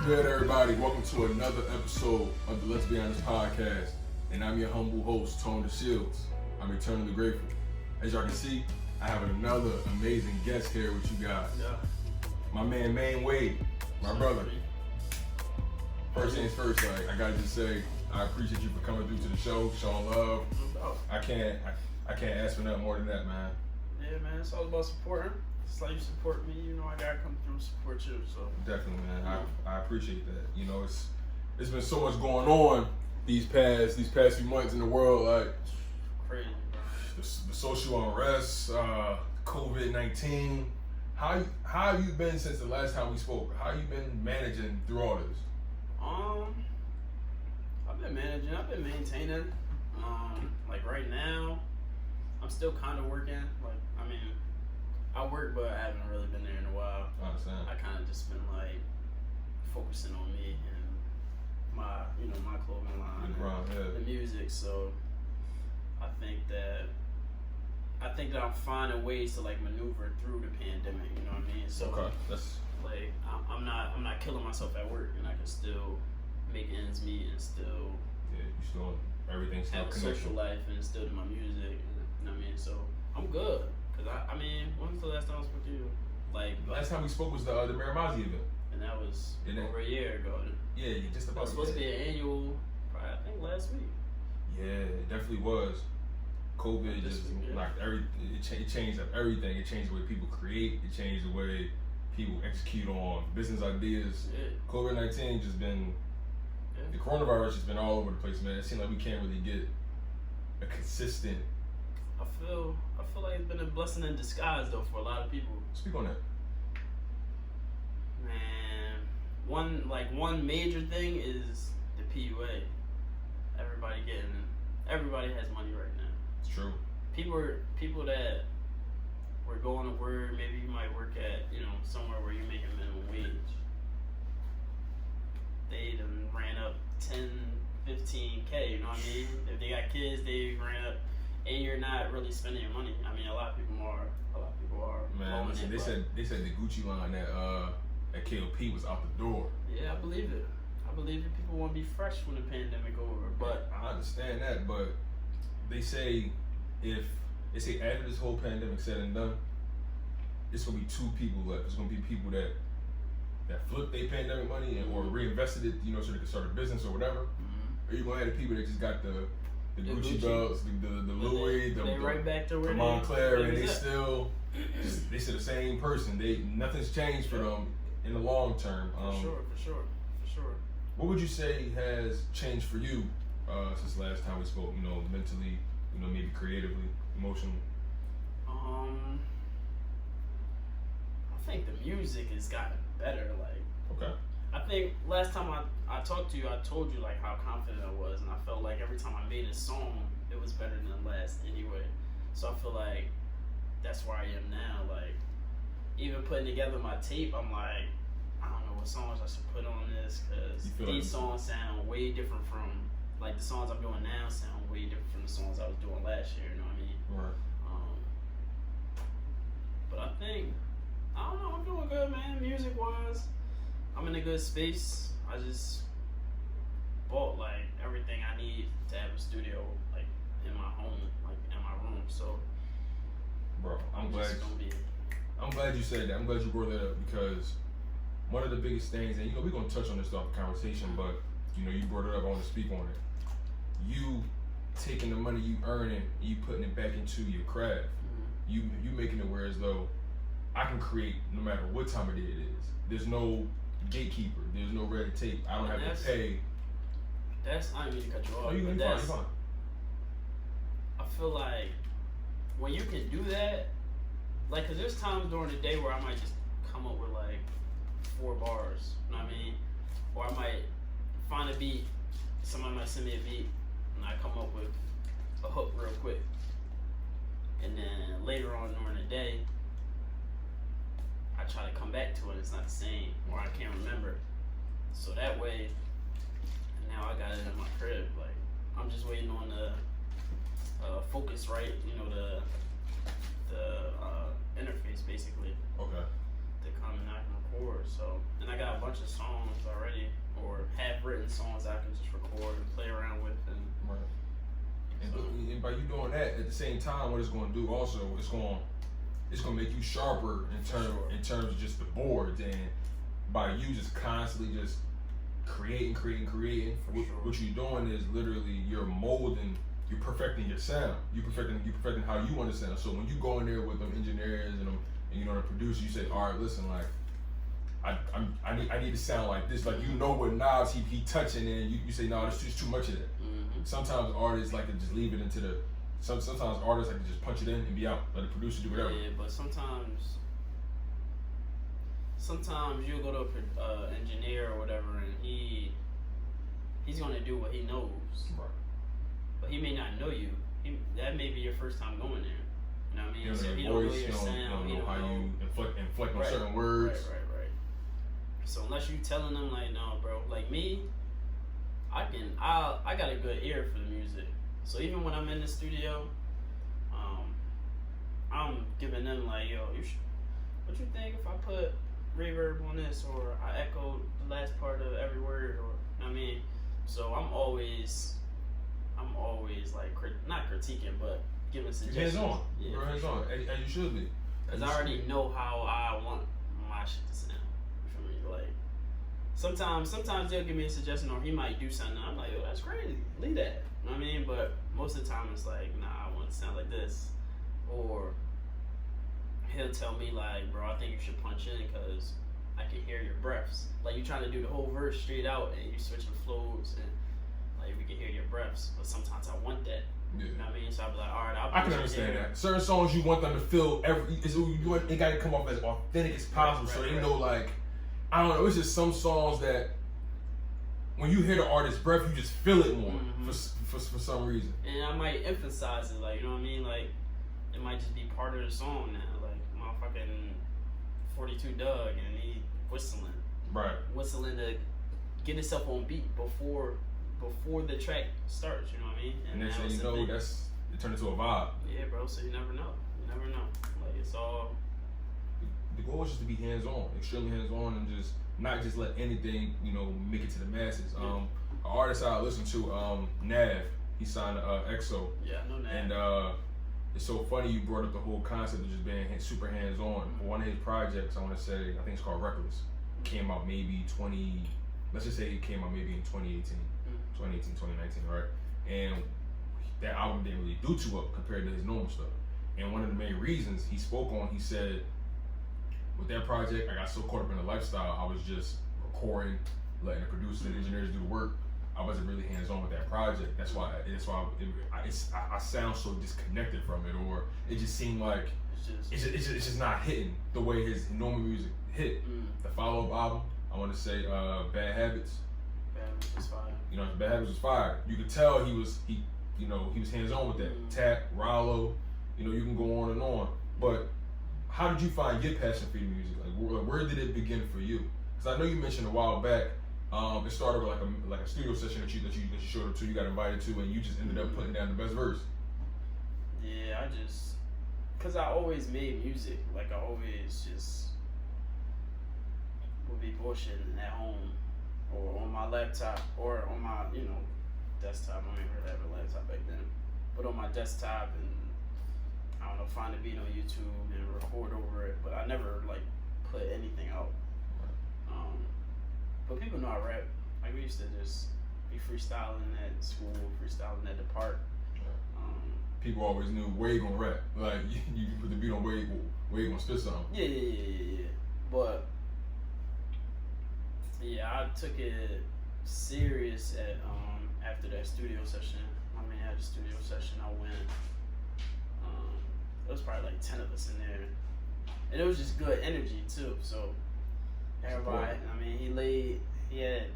good, everybody? Welcome to another episode of the Let's Be Honest podcast. And I'm your humble host, Tone the Shields. I'm eternally grateful. As y'all can see, I have another amazing guest here with you guys. Yeah. My man, Maine Wade, my brother. First things first, I gotta just say, I appreciate you for coming through to the show, showing love. I can't ask for nothing more than that, man. Yeah, man, it's all about supporting. It's like you support me, you know, I gotta come through and support you, so. Definitely, man. I appreciate that. You know, it's been so much going on these past few months in the world, like crazy, bro. The social unrest, COVID-19. How have you been since the last time we spoke? How you been managing through all this? I've been managing, I've been maintaining. Like right now, I'm still kind of working. Like, I mean, I work, but I haven't really been there in a while. I understand. I kind of just been like focusing on me and my clothing line, and the music. So I think that I'm finding ways to like maneuver through the pandemic. You know what I mean? So okay, that's like I'm not killing myself at work, and I can still make ends meet and still you still everything's still have a connected. social life and still do my music. You know what I mean? So I'm good. Cause I mean, when was the last time I spoke to you? Like last time we spoke was the Miramazi event, and that was over a year ago. Yeah, just about. It was supposed to be an annual, probably, I think last week. Yeah, it definitely was. COVID just knocked it changed up everything. It changed the way people create. It changed the way people execute on business ideas. Yeah. COVID-19 just been, the coronavirus has been all over the place, man. It seems like we can't really get a consistent. I feel like it's been a blessing in disguise though for a lot of people. Speak on that. Man, one major thing is the PUA. Everybody has money right now. It's true. People that were going to work, maybe you might work at, somewhere where you're making minimum wage. They done ran up 10, 15K, you know what I mean? If they got kids, they ran up, and you're not really spending your money. I mean, a lot of people are. Man, listen, they said the Gucci line at KOP was out the door. Yeah, I believe it. People want to be fresh when the pandemic over, but I understand that, but they say after this whole pandemic said and done, it's gonna be two people left. It's gonna be people that flipped their pandemic money or reinvested it, so they could start a business or whatever. Mm-hmm. Or you gonna have the people that just got the Gucci belts, the Louis, the right back to where Montclair, and they still the same person. Nothing's changed for them in the long term. For sure. What would you say has changed for you since the last time we spoke? Mentally, maybe creatively, emotionally. I think the music has gotten better. Like, okay. I think last time I talked to you, I told you like how confident I was, and I felt like every time I made a song, it was better than the last anyway. So I feel like that's where I am now. Like, even putting together my tape, I'm like, I don't know what songs I should put on this, because these songs sound way different from, like, the songs I'm doing now sound way different from the songs I was doing last year, you know what I mean? Right. But I think, I don't know, I'm doing good, man, music-wise. I'm in a good space. I just bought, like, everything I need to have a studio, like, in my home, like, in my room, so. Bro, I'm glad you said that. I'm glad you brought that up, because one of the biggest things, and we're gonna touch on this throughout the conversation, but you brought it up, I want to speak on it. You taking the money you earning and you putting it back into your craft. Mm-hmm. You making it where as though I can create no matter what time of day it is. There's no gatekeeper. There's no red tape. I don't have to pay. I didn't mean to cut you off. Oh, you're fine. I feel like when you can do that, like, cause there's times during the day where I might just come up with like 4 bars, you know what I mean? Or I might find a beat, somebody might send me a beat, and I come up with a hook real quick. And then later on during the day, I try to come back to it, it's not the same, or I can't remember. So that way, now I got it in my crib. Like, I'm just waiting on the focus, right? The interface basically. Okay. To come and knock my chords. So, and I got a bunch of songs already, or have written songs I can just record and play around with. And right. And by you doing that, at the same time, what it's going to do also, it's going to make you sharper in terms of just the boards, and by you just constantly just creating. What you're doing is literally you're molding, you're perfecting your sound. You're perfecting how you want to sound. So when you go in there with them engineers and the producer, you say, all right, listen, like I need to sound like this. Like, you know what knobs he touching, and you say, no, there's just too much of that. Mm-hmm. Sometimes artists like to just leave it into the. Sometimes artists like to just punch it in and be out. Let the producer do whatever. Yeah, but sometimes you'll go to an engineer or whatever, and he's gonna do what he knows. Right. But he may not know you. That may be your first time going there. You know what I mean? So he don't know your sound. He don't know how you inflect on certain words. Right. So unless you telling them like, no, bro, like me, I got a good ear for the music. So even when I'm in the studio, I'm giving them like, yo, what you think if I put reverb on this, or I echo the last part of every word, or you know what I mean? So I'm always like not critiquing, but giving suggestions. Hands on, yeah, hands on, as you should be. Because I already know how I want my shit to sound. You feel me? Like sometimes they'll give me a suggestion, or he might do something. I'm like, yo, that's crazy. Leave that. You know what I mean? But most of the time it's like, nah, I want it to sound like this, or he'll tell me like, bro, I think you should punch in because I can hear your breaths. Like, you trying to do the whole verse straight out and you switching flows, and like we can hear your breaths. But sometimes I want that. Yeah. You know what I mean? So I'll be like, all right, I can understand that. Certain songs you want them to feel it got to come off as authentic as possible, so they know, like, I don't know. It's just some songs that when you hear the artist's breath, you just feel it more for some reason. And I might emphasize it, like, you know what I mean? Like, it might just be part of the song now. Like, motherfucking 42 Doug, and he whistling. Right. Whistling to get himself on beat before the track starts, you know what I mean? And then say, it turned into a vibe. Yeah, bro, so you never know. Like, it's all... The goal is just to be hands-on, extremely hands-on, and just not just let anything, make it to the masses. An artist I listen to, Nav, he signed EXO. Yeah, I know Nav. And it's so funny you brought up the whole concept of just being super hands-on. One of his projects, I want to say, I think it's called Reckless, came out maybe let's just say it came out maybe in 2019, 2019, right? And that album didn't really do too well compared to his normal stuff. And one of the main reasons he spoke on, he said, with that project, I got so caught up in the lifestyle, I was just recording, letting the producers and engineers do the work. I wasn't really hands-on with that project. That's why I sound so disconnected from it, or it just seemed like it's just not hitting the way his normal music hit. The follow-up album, I want to say Bad Habits. Bad Habits was fire. Bad Habits was fire. You could tell he was hands-on with that. Tap, Rollo, you can go on and on. But how did you find your passion for your music? Like, where did it begin for you? Because I know you mentioned a while back, it started with like a studio session that you showed up to, you got invited to, and you just ended up putting down the best verse. Yeah, because I always made music. Like, I always just would be bullshitting at home, or on my laptop, or on my, desktop. I didn't really have a laptop back then. But on my desktop, and I don't know, find a beat on YouTube and record over it. But I never, put anything out. But people know I rap. Like, we used to just be freestyling at school, freestyling at the park. People always knew Wade gonna rap. Like, you put the beat on Wade gonna spit something. Yeah. But yeah, I took it serious at after that studio session. I had a studio session. I went. There was probably 10 of us in there, and it was just good energy too. So everybody, he didn't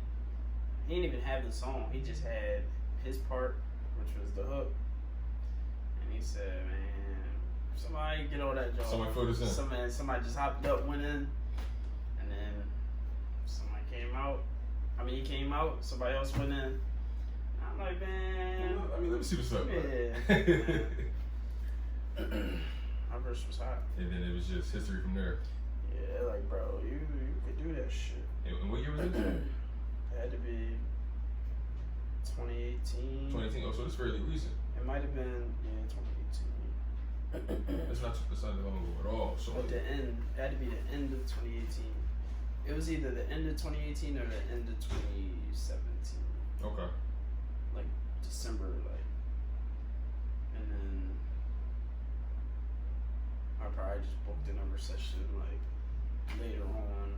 even have the song. He just had his part, which was the hook, and he said, "Man, somebody get on that joint. Somebody fill this in. Somebody just hopped up, went in, and then somebody came out. He came out. Somebody else went in. I'm like, man. Let me see what's up. Yeah. My verse was hot. And then it was just history from there. Yeah, bro, you could do that shit. And what year It had to be 2018. 2018. Oh, so it's fairly recent. It might have been 2018. It's not that long ago at all. So At the end, it had to be the end of 2018. It was either the end of 2018 or the end of 2017. Okay. Like December, like, and then I probably just booked another session like later on.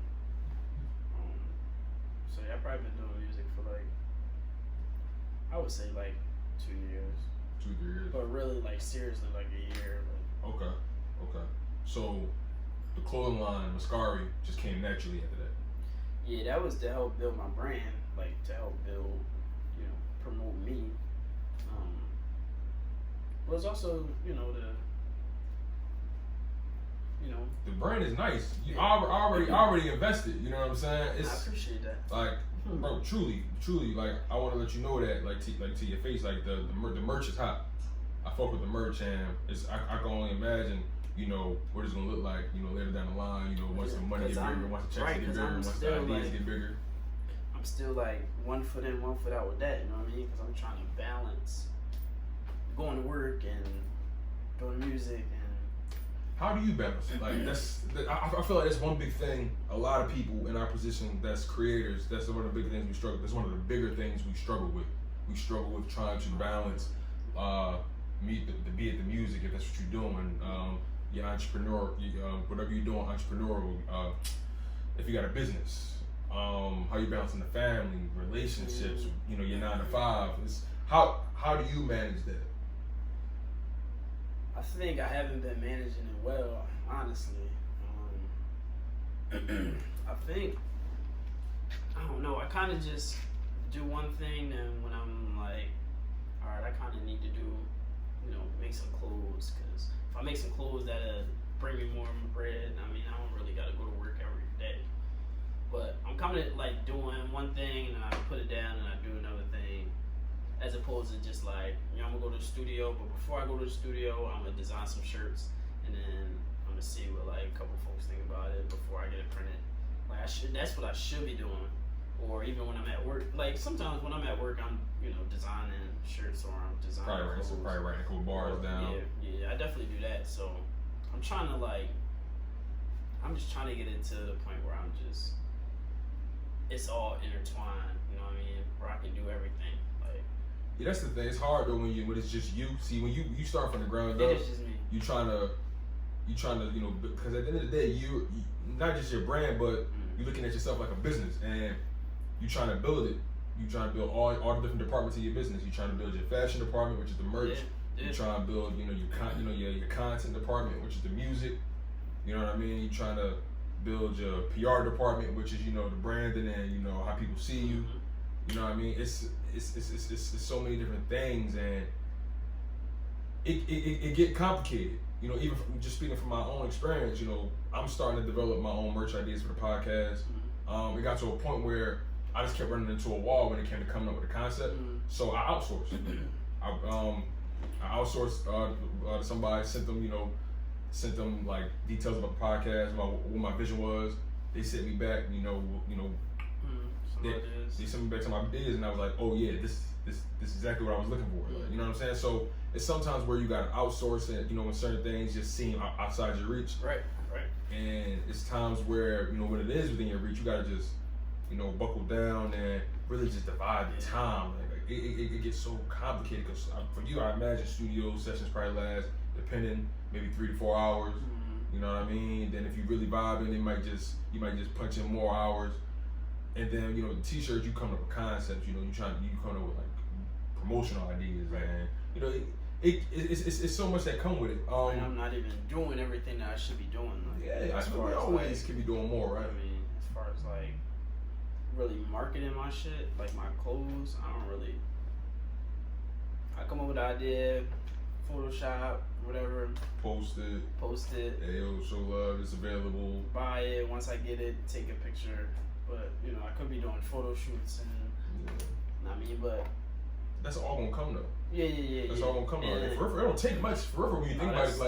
So yeah, I've probably been doing music for like, I would say like 2 years. 2-3 years. But really, like seriously, like a year. Like, Okay. So the clothing line MUSCARII just came naturally after that. yeah, that was to help build my brand, like to help build, promote me. But it's also, the brand is nice. I already invested. You know what I'm saying? I appreciate that. Like, bro, truly, like I want to let you know that, like to your face, like the merch is hot. I fuck with the merch, and I can only imagine, what it's gonna look like, later down the line, once the money get bigger, once the checks get bigger, once the ideas get bigger. I'm still like 1 foot in, 1 foot out with that. You know what I mean? Because I'm trying to balance going to work and doing music and. How do you balance it? Like I feel like that's one big thing. A lot of people in our position, that's creators, that's one of the big things we struggle. That's one of the bigger things we struggle with. We struggle with trying to balance, be it the music, if that's what you're doing, your entrepreneur, whatever you're doing, entrepreneurial. If you got a business, how you balancing the family, relationships, your 9 to 5. How do you manage that? I think I haven't been managing it well, honestly. I don't know. I kind of just do one thing, and when I'm like, all right, I kind of need to do, make some clothes. Because if I make some clothes that'll bring me more bread, I don't really got to go to work every day. But I'm kind of like doing one thing, and I put it down, and I do another thing. As opposed to just like, I'm gonna go to the studio, but before I go to the studio, I'm gonna design some shirts, and then I'm gonna see what like a couple folks think about it before I get it printed. Like that's what I should be doing. Or even when I'm at work, like sometimes when I'm at work, I'm designing shirts or I'm designing clothes. Probably writing a couple bars down. Yeah, I definitely do that. So I'm just trying to get it to the point where it's all intertwined. You know what I mean? Where I can do everything. Yeah, that's the thing. It's hard though when it's just you. See, when you start from the ground up, it's just me. You trying to, because at the end of the day, you not just your brand, but you're looking at yourself like a business, and you trying to build it. You trying to build all the different departments of your business. You trying to build your fashion department, which is the merch. Yeah. You trying to build, your content department, which is the music. You know what I mean? You trying to build your PR department, which is the branding and how people see you. You know what I mean? It's so many different things, and it get complicated. Even from just speaking from my own experience, I'm starting to develop my own merch ideas for the podcast. It got to a point where I just kept running into a wall when it came to coming up with a concept. So I outsourced. I outsourced to somebody, sent them like details about the podcast, about what my vision was. They sent me back, they sent me back to my ideas, and I was like, oh yeah, this is exactly what I was looking for. Like, you know what I'm saying? So it's sometimes where you gotta outsource it, when certain things just seem outside your reach. Right. And it's times where, when it is within your reach, you gotta just, buckle down and really just divide the time. Like it gets so complicated, because for you, I imagine studio sessions probably last, depending, maybe 3 to 4 hours. You know what I mean? Then if you really vibing, you might just punch in more hours. And then, the t-shirts, you come up with concepts, you come up with like promotional ideas, and it's so much that come with it. And I'm not even doing everything that I should be doing. I always could be doing more, right? As far as like really marketing my shit, like my clothes, I come up with an idea, Photoshop, whatever. Post it. Hey, yo, show love, it's available. Buy it. Once I get it, take a picture. But I could be doing photo shoots and but that's all gonna come though. Yeah. That's all gonna come though. It don't take much forever when you think about it.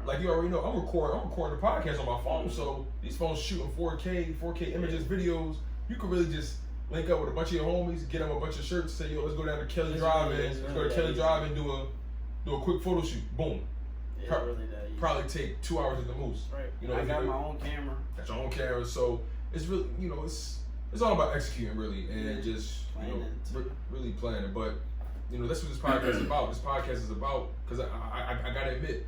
Like you already know, I'm recording the podcast on my phone, so these phones shooting 4K images, videos. you could really just link up with a bunch of your homies, get them a bunch of shirts, say, yo, let's go down to Kelly Drive and do a quick photo shoot. Boom. Yeah, really that easy. Probably take 2 hours at the most. Right. You know, I got my own camera. Got your own camera, so it's really, you know, it's all about executing really, and just really planning. But you know, that's what this podcast is about. This podcast is about, because I gotta admit,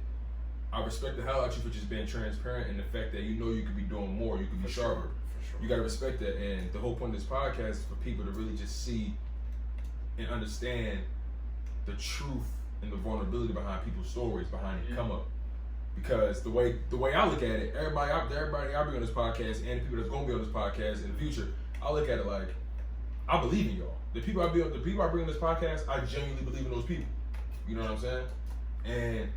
I respect the hell out of you for just being transparent and the fact that you know you could be doing more, you could be sharper. For sure. You gotta respect that, and the whole point of this podcast is for people to really just see and understand the truth and the vulnerability behind people's stories, behind the come up. Because the way I look at it, everybody I bring on this podcast and the people that's gonna be on this podcast in the future, I look at it like I believe in y'all. The people I bring on this podcast, I genuinely believe in those people. You know what I'm saying? And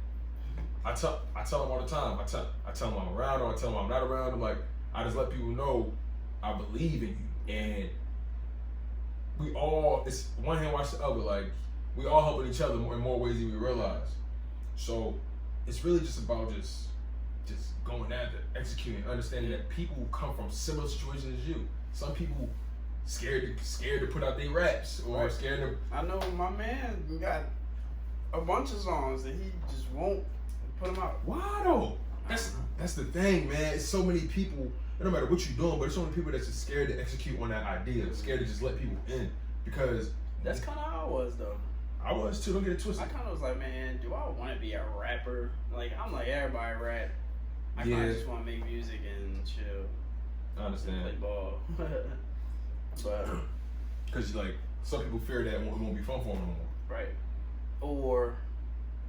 I tell them all the time. I tell them I'm around, or I tell them I'm not around. I'm like, I just let people know I believe in you. And we all, it's one hand wash the other. Like, we all helping each other in more ways than we realize. So it's really just about just going after, executing, understanding that people come from similar situations as you. Some people scared to put out their raps, or scared to. I know my man got a bunch of songs that he just won't put them out. Why though? That's the thing, man. It's so many people. It don't matter what you're doing, but it's so many people that's just scared to execute on that idea, scared to just let people in, because that's kind of how I was though. I was too. Don't get it twisted. I kind of was like, man, do I want to be a rapper? Like, I'm like, everybody rap. I kind of just want to make music and chill. I understand. And play ball. But because like some people fear that it won't be fun for them no more. Right. Or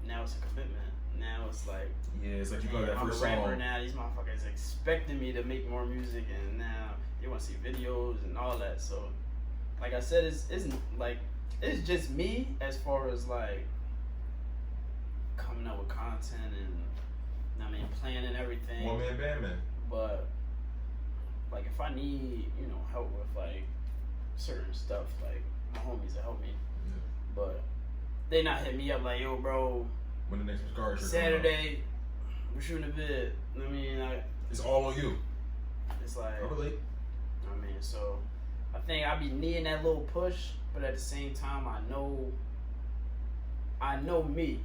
now it's a commitment. Now it's like, it's like you got that I'm first a rapper song. now. These motherfuckers expecting me to make more music, and now they want to see videos and all that. So, like I said, it's just me as far as like coming up with content and planning everything. One man band man. But like if I need help with like certain stuff, like my homies will help me. Yeah. But they not hit me up like, yo, bro. When the next MUSCARII shirt Saturday, we're shooting a vid. It's all on you. It's like, I relate. So I think I be needing that little push, but at the same time, I know me.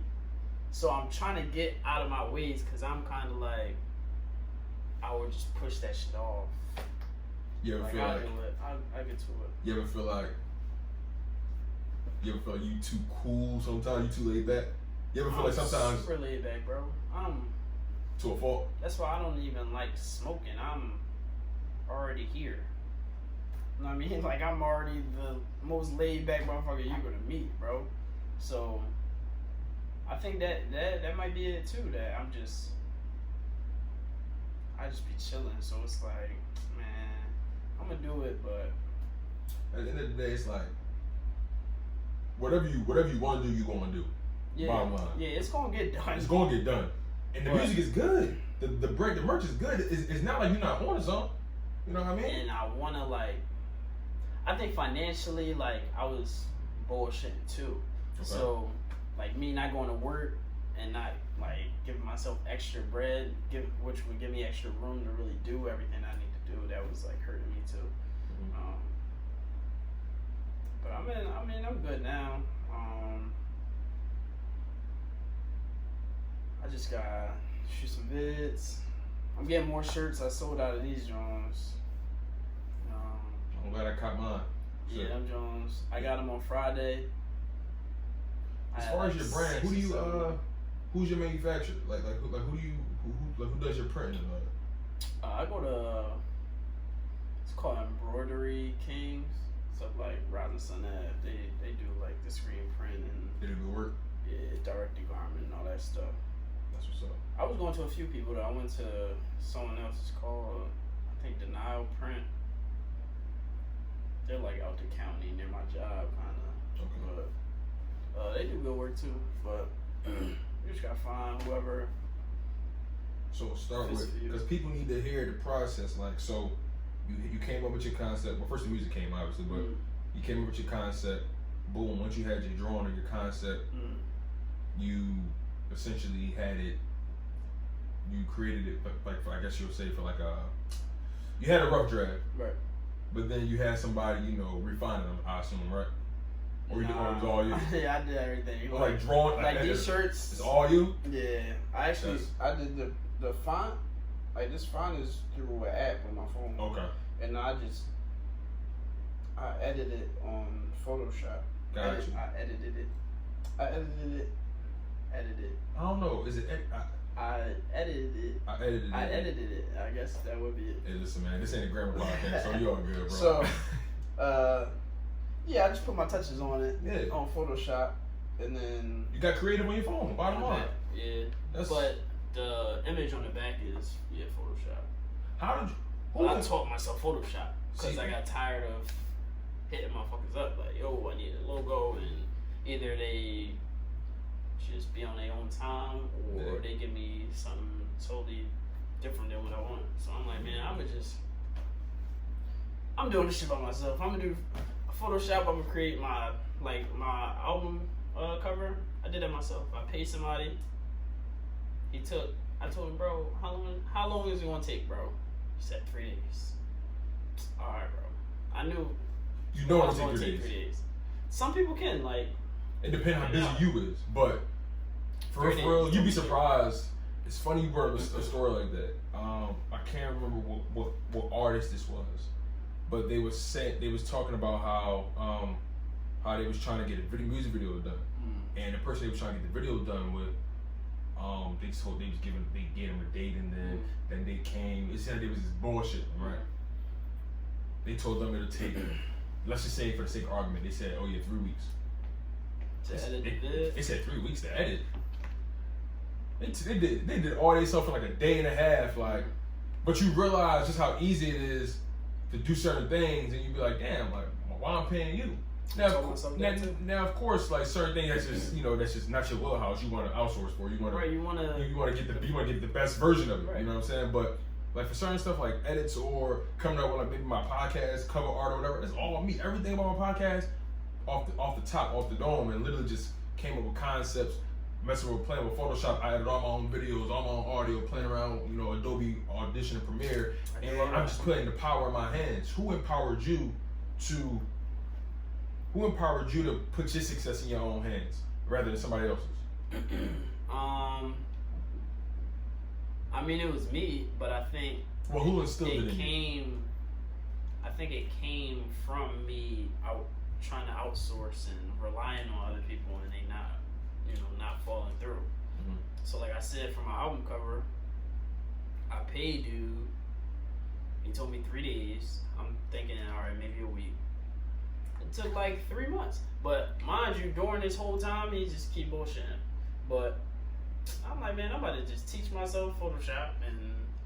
So I'm trying to get out of my ways, because I'm kind of like, I would just push that shit off. You ever feel I'll like, do it. I'll get to it. You ever feel like you too cool sometimes, you too laid back? You ever feel like sometimes super laid back, bro. To a fault? That's why I don't even like smoking. I'm already here. You know what I mean? Like, I'm already the most laid back motherfucker you're gonna meet, bro. So I think that might be it too. That I just be chilling. So it's like, man, I'm gonna do it, but at the end of the day, it's like whatever you want to do, you gonna do. Yeah, bottom line. Yeah, it's gonna get done. It's gonna get done, and the music is good. The merch is good. It's not like you're not on something. You know what I mean? And I wanna I think financially, I was bullshitting too. Okay. So, me not going to work and not giving myself extra bread, which would give me extra room to really do everything I need to do. That was hurting me too. Mm-hmm. But I'm good now. I just gotta shoot some vids. I'm getting more shirts. I sold out of these Jones. I'm glad I caught mine. Sure. Yeah, them Jones. I got them on Friday. As far as your brand, who's your manufacturer? Who does your printing? I go to, it's called Embroidery Kings. Stuff like Robinson Ave. They do the screen print and they do good work. Yeah, direct to garment and all that stuff. That's what's up. I was going to a few people though. I went to someone else. It's called, I think, Denial Print. They're out the county near my job, kind of. Okay. But they do good work too. But you just gotta find whoever. So start with, because people need to hear the process. So you came up with your concept. Well, first the music came obviously, but you came up with your concept. Boom. Once you had your drawing of your concept, you essentially had it. You created it, I guess you'll say for you had a rough draft. Right. but then you had somebody, you know, refining them, I assume, right? Or you did it was all you? Yeah, I did everything. Or like drawing, like these shirts. It's all you? Yeah, I did the font. Like this font is through an app on my phone. Okay. And I edited it on Photoshop. Gotcha. I edited it. Edited. I don't know. Is it? I edited it. I edited it. I guess that would be it. Hey, listen, man. This ain't a grammar podcast, so you all good, bro. So, yeah, I just put my touches on it. Yeah. On Photoshop, and then you got creative on your phone. Bottom line. Yeah. But the image on the back is Photoshop. How did you? I taught myself Photoshop because I got tired of hitting motherfuckers up like, yo, I need a logo, and either they just be on their own time or they give me something totally different than what I want. So I'm like, man, I'm doing this shit by myself. I'm gonna do Photoshop. I'm gonna create my album cover. I did that myself. I paid somebody. I told him, bro, how long is it gonna take, bro? He said 3 days. All right, bro. I knew. You know it was gonna take 3 days. Some people can, like. It depends how busy you is, but for real, you'd be surprised. It's funny you brought up a story like that. I can't remember what artist this was, but they was talking about how they was trying to get a music video done, and the person they was trying to get the video done with, they gave them a date, and then they came. It said it was this bullshit, right? They told them it'll take, let's just say for the sake of argument, they said, oh yeah, 3 weeks. They said 3 weeks to edit. They did all this stuff for like a day and a half, like. But you realize just how easy it is to do certain things, and you be like, damn, like why I'm paying you? Now, of course, like certain things that's just not your wheelhouse. You want to outsource for. You want to get the best version of it. Right. You know what I'm saying? But like for certain stuff like edits or coming up with like maybe my podcast cover art or whatever, it's all me. Everything about my podcast off the dome, and literally just came up with concepts, messing with playing with Photoshop. I added all my own videos, all my own audio, playing around, Adobe Audition and Premiere, and I'm just putting the power in my hands. Who empowered you to put your success in your own hands rather than somebody else's? I mean, it was me, but I think who instilled it in you? I think it came from me trying to outsource and relying on other people, and they not falling through. Mm-hmm. So like I said, for my album cover, I paid dude. He told me 3 days. I'm thinking, all right, maybe a week. It took like 3 months. But mind you, during this whole time, he just keep bullshitting. But I'm like, man, I'm about to just teach myself Photoshop and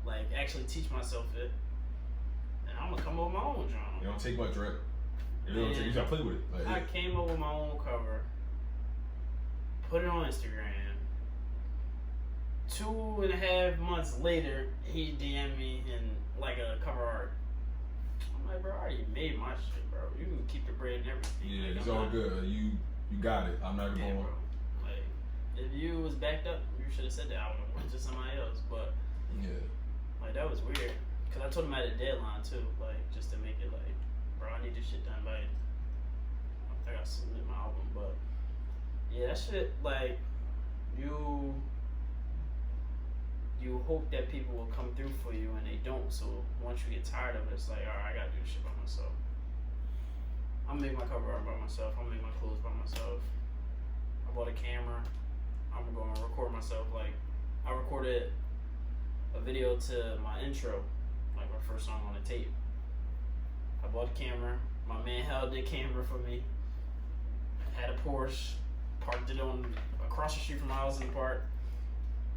like actually teach myself it. And I'm gonna come up with my own genre. It don't take much, right? You gotta play with it. Like, I came up with my own cover, put it on Instagram. 2.5 months later, he DM'd me in like a cover art. I'm like, bro, I already made my shit, bro. You can keep the bread and everything. Yeah, like, it's all good. You got it. I'm not even going. Bro. Like, if you was backed up, you should have said that. I would have went to somebody else. But yeah, like that was weird. Cause I told him I had a deadline too, like just to make it like, bro, I need this shit done by. I gotta submit my album, but yeah, that shit like you hope that people will come through for you and they don't. So once you get tired of it, it's like, all right, I gotta do this shit by myself. I'm gonna make my cover art by myself. I'm gonna make my clothes by myself. I bought a camera. I'm gonna record myself. Like I recorded a video to my intro, like my first song on the tape. I bought a camera. My man held the camera for me. Had a Porsche, parked it on across the street from my house in the park,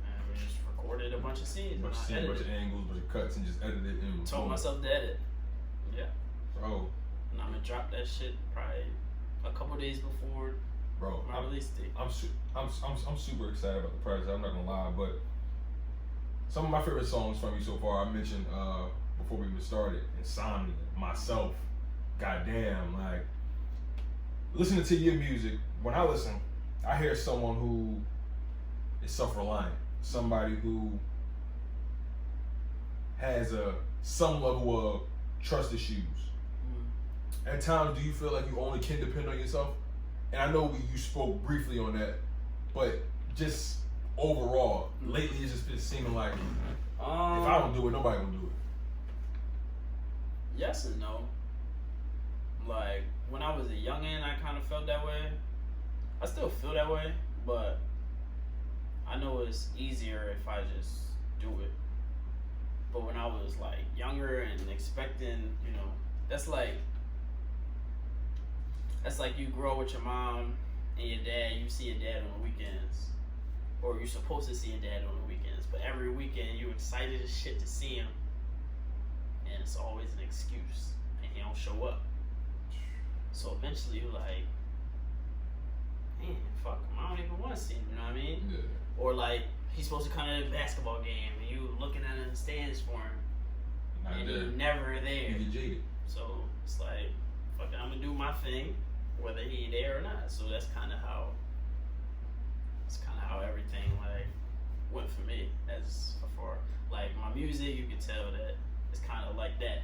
and we just recorded a bunch of scenes. A bunch of angles, a bunch of cuts, and just edited it. And told myself to edit. Yeah. Bro. And I'm gonna drop that shit probably a couple days before my release date. I'm super excited about the project. I'm not gonna lie, but some of my favorite songs from you so far, I mentioned before we even started, Insomnia, Myself, Goddamn, like listening to your music. When I listen, I hear someone who is self-reliant, somebody who has some level of trust issues, At times, do you feel like you only can depend on yourself? And I know you spoke briefly on that, but just overall, lately it's just been seeming like if I don't do it, nobody gonna do it. Yes and no. Like, when I was a youngin', I kind of felt that way. I still feel that way, but I know it's easier if I just do it. But when I was, like, younger and expecting, that's like you grow with your mom and your dad. You see your dad on the weekends. Or you're supposed to see your dad on the weekends. But every weekend, you're excited as shit to see him. And it's always an excuse. And he don't show up. So eventually you're like, man, fuck him. I don't even want to see him, you know what I mean? Yeah. Or like, he's supposed to come to the basketball game and you looking at him in the stands for him. And he's never there. You get jaded. So it's like, fuck it, I'm going to do my thing, whether he there or not. So that's kind of how everything like went for me. As far like my music, you can tell that it's kind of like that.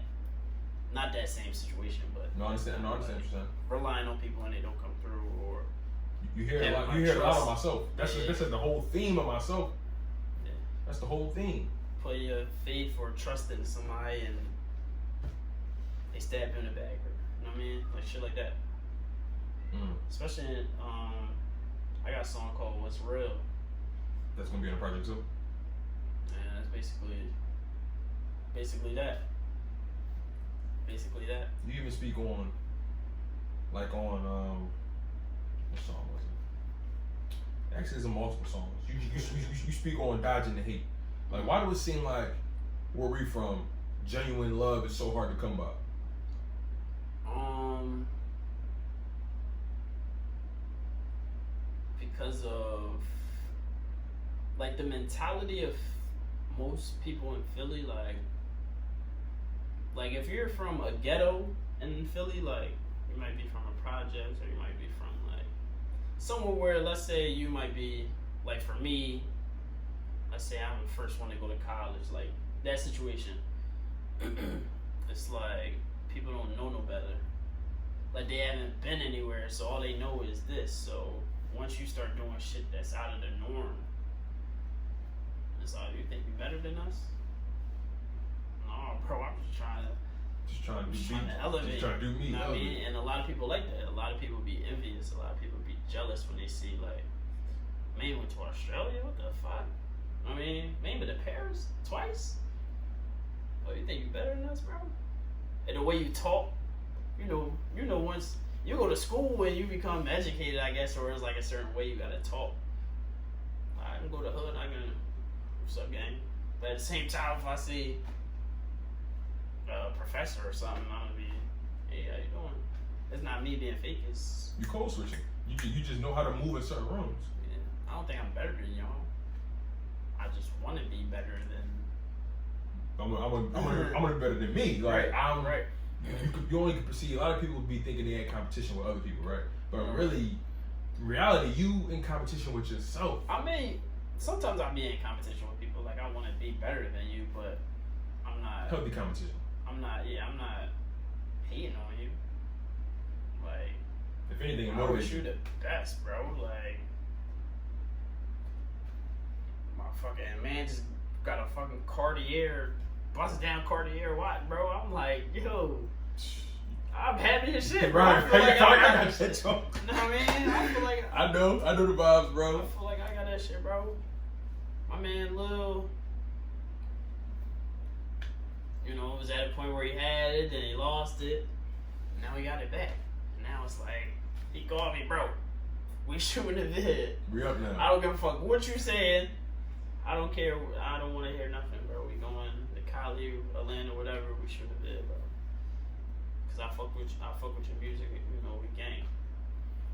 Not that same situation, but I understand what you're saying. Relying on people and they don't come through, or you hear a lot. You hear a lot of myself. That's the whole theme of myself. Yeah. That's the whole thing. Put your faith or trust in somebody and they stab you in the back, or, you know what I mean? Like shit like that. Especially in, I got a song called "What's Real." That's gonna be on the project too. And that's basically that. Basically that. You even speak on, like on what song was it? Actually, there's multiple songs. You speak on dodging the hate. Like, why do it seem like where we from, genuine love is so hard to come by? Because of like the mentality of most people in Philly, like if you're from a ghetto in Philly, like you might be from a project, or you might be from like somewhere where, let's say you might be, like for me, let's say I'm the first one to go to college, like that situation. It's like people don't know no better. Like they haven't been anywhere, so all they know is this. So once you start doing shit that's out of the norm, it's like, you think you're better than us? No, bro, I'm just trying to elevate. Just trying to do me. You know what I mean? And a lot of people like that. A lot of people be envious. A lot of people be jealous when they see, like, Maine went to Australia? What the fuck? I mean, Maine been to Paris twice? Oh, you think you better than us, bro? And the way you talk, you know, once you go to school and you become educated, I guess, or it's like a certain way you gotta talk. I can go to hood, I can, what's up, gang? But at the same time, if I see a professor or something, I'm gonna be, hey, how you doing? It's not me being fake, it's... You code switching. You just know how to move in certain rooms. Yeah. I don't think I'm better than y'all. I just want to be better than... I'm gonna be better than me. Like, right. You only can perceive. A lot of people be thinking they in competition with other people, right? But really, in reality, you in competition with yourself. I mean, sometimes I'll be in competition with people. Like, I want to be better than you, but I'm not. Healthy competition. I'm not hating on you. Like, if anything, I wish you the best, bro. Like, my fucking man just got a fucking Cartier, bust down Cartier watch, bro. I'm like, yo, I'm happy as shit, bro. I feel like I got that shit. You know what I mean? I feel like I know the vibes, bro. I feel like I got that shit, bro. My man Lil, was at a point where he had it, then he lost it. And now he got it back. And now it's like, he called me, bro. We shooting a vid. We up now. I don't give a fuck what you saying. I don't care. I don't want to hear nothing, bro. We going to Cali, Atlanta, whatever. We shoot a vid, bro. Cause I fuck with your music. We gang.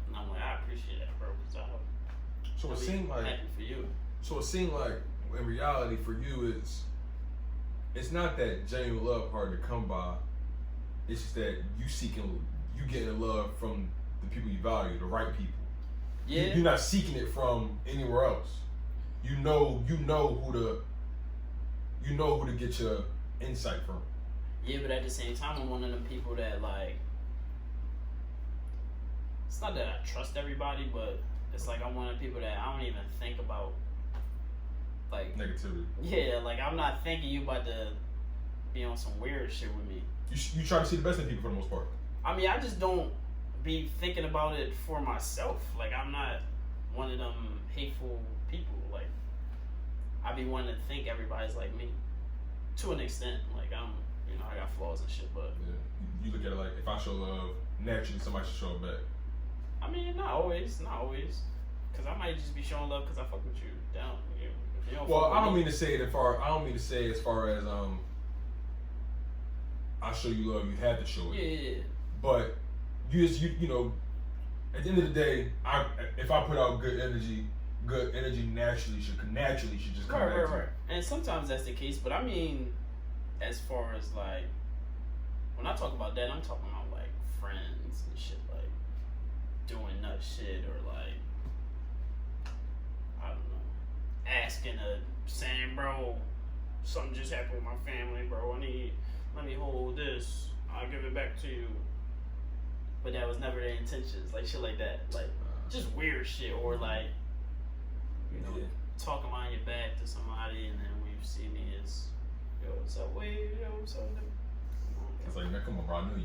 And I'm like, I appreciate that, bro. Cause so it seemed like happy for you. So it seemed like in reality for you it's not that genuine love hard to come by. It's just that you getting love from the people you value, the right people. Yeah. You're not seeking it from anywhere else. You know who to get your insight from. Yeah, but at the same time, I'm one of them people that, like, it's not that I trust everybody, but it's like I'm one of the people that I don't even think about, like, negativity. Yeah, like I'm not thinking you about to be on some weird shit with me. You try to see the best in people for the most part. I mean, I just don't be thinking about it for myself. Like, I'm not one of them hateful people. Like, I be wanting to think everybody's like me, to an extent. Like, I got flaws and shit, but you look at it like, if I show love, naturally somebody should show it back. I mean, not always, because I might just be showing love because I fuck with you. Down. Well, I don't mean to say it as far as I show you love, you have to show it. Yeah. But you know, at the end of the day, if I put out good energy naturally should just come back to Right. And sometimes that's the case, but I mean, as far as like, when I talk about that, I'm talking about like friends and shit, like doing nut shit or like, I don't know, saying, bro, something just happened with my family, bro. Let me hold this. I'll give it back to you. But that was never their intentions, like shit like that, like just weird shit, or like, talking behind your back to somebody, and then when you see me, it's yo, what's up, Wade? Yo, what's up? It's like, man, come on, bro. I know you.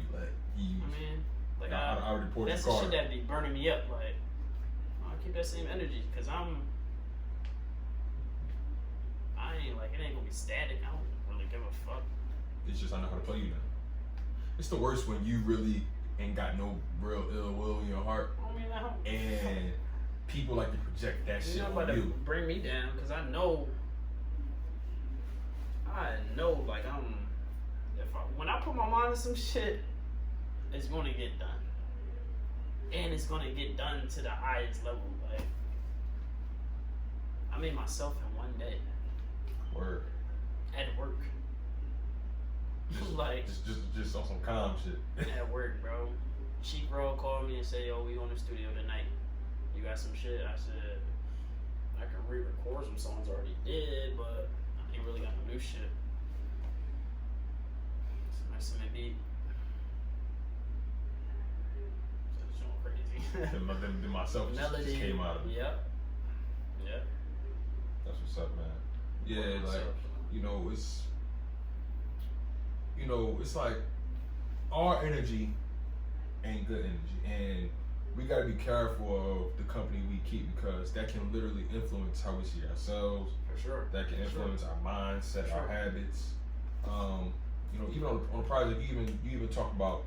Like, I report that's your the car. shit that be burning me up. Like, I'll keep that same energy, cause I ain't like, it ain't gonna be static. I don't really give a fuck. It's just I know how to play you now. It's the worst when you really ain't got no real ill will in your heart, and people like to project that shit on about you. To bring me down, cause I know, like when I put my mind to some shit, it's gonna get done, and it's gonna get done to the highest level. Like, I made myself in one day. Word. At work. Like, just on some calm shit. At work, bro. Chief Bro called me and said, yo, we on the studio tonight. You got some shit? I said, I can re-record some songs I already did, but I ain't really got no new shit. So nice and beat. So it's going crazy. Then myself just came out of it. Yep. That's what's up, man. Yeah, like, it's like our energy ain't good energy, and we gotta be careful of the company we keep, because that can literally influence how we see ourselves. For sure. That can influence our mindset, our habits. Even on the project, you even talk about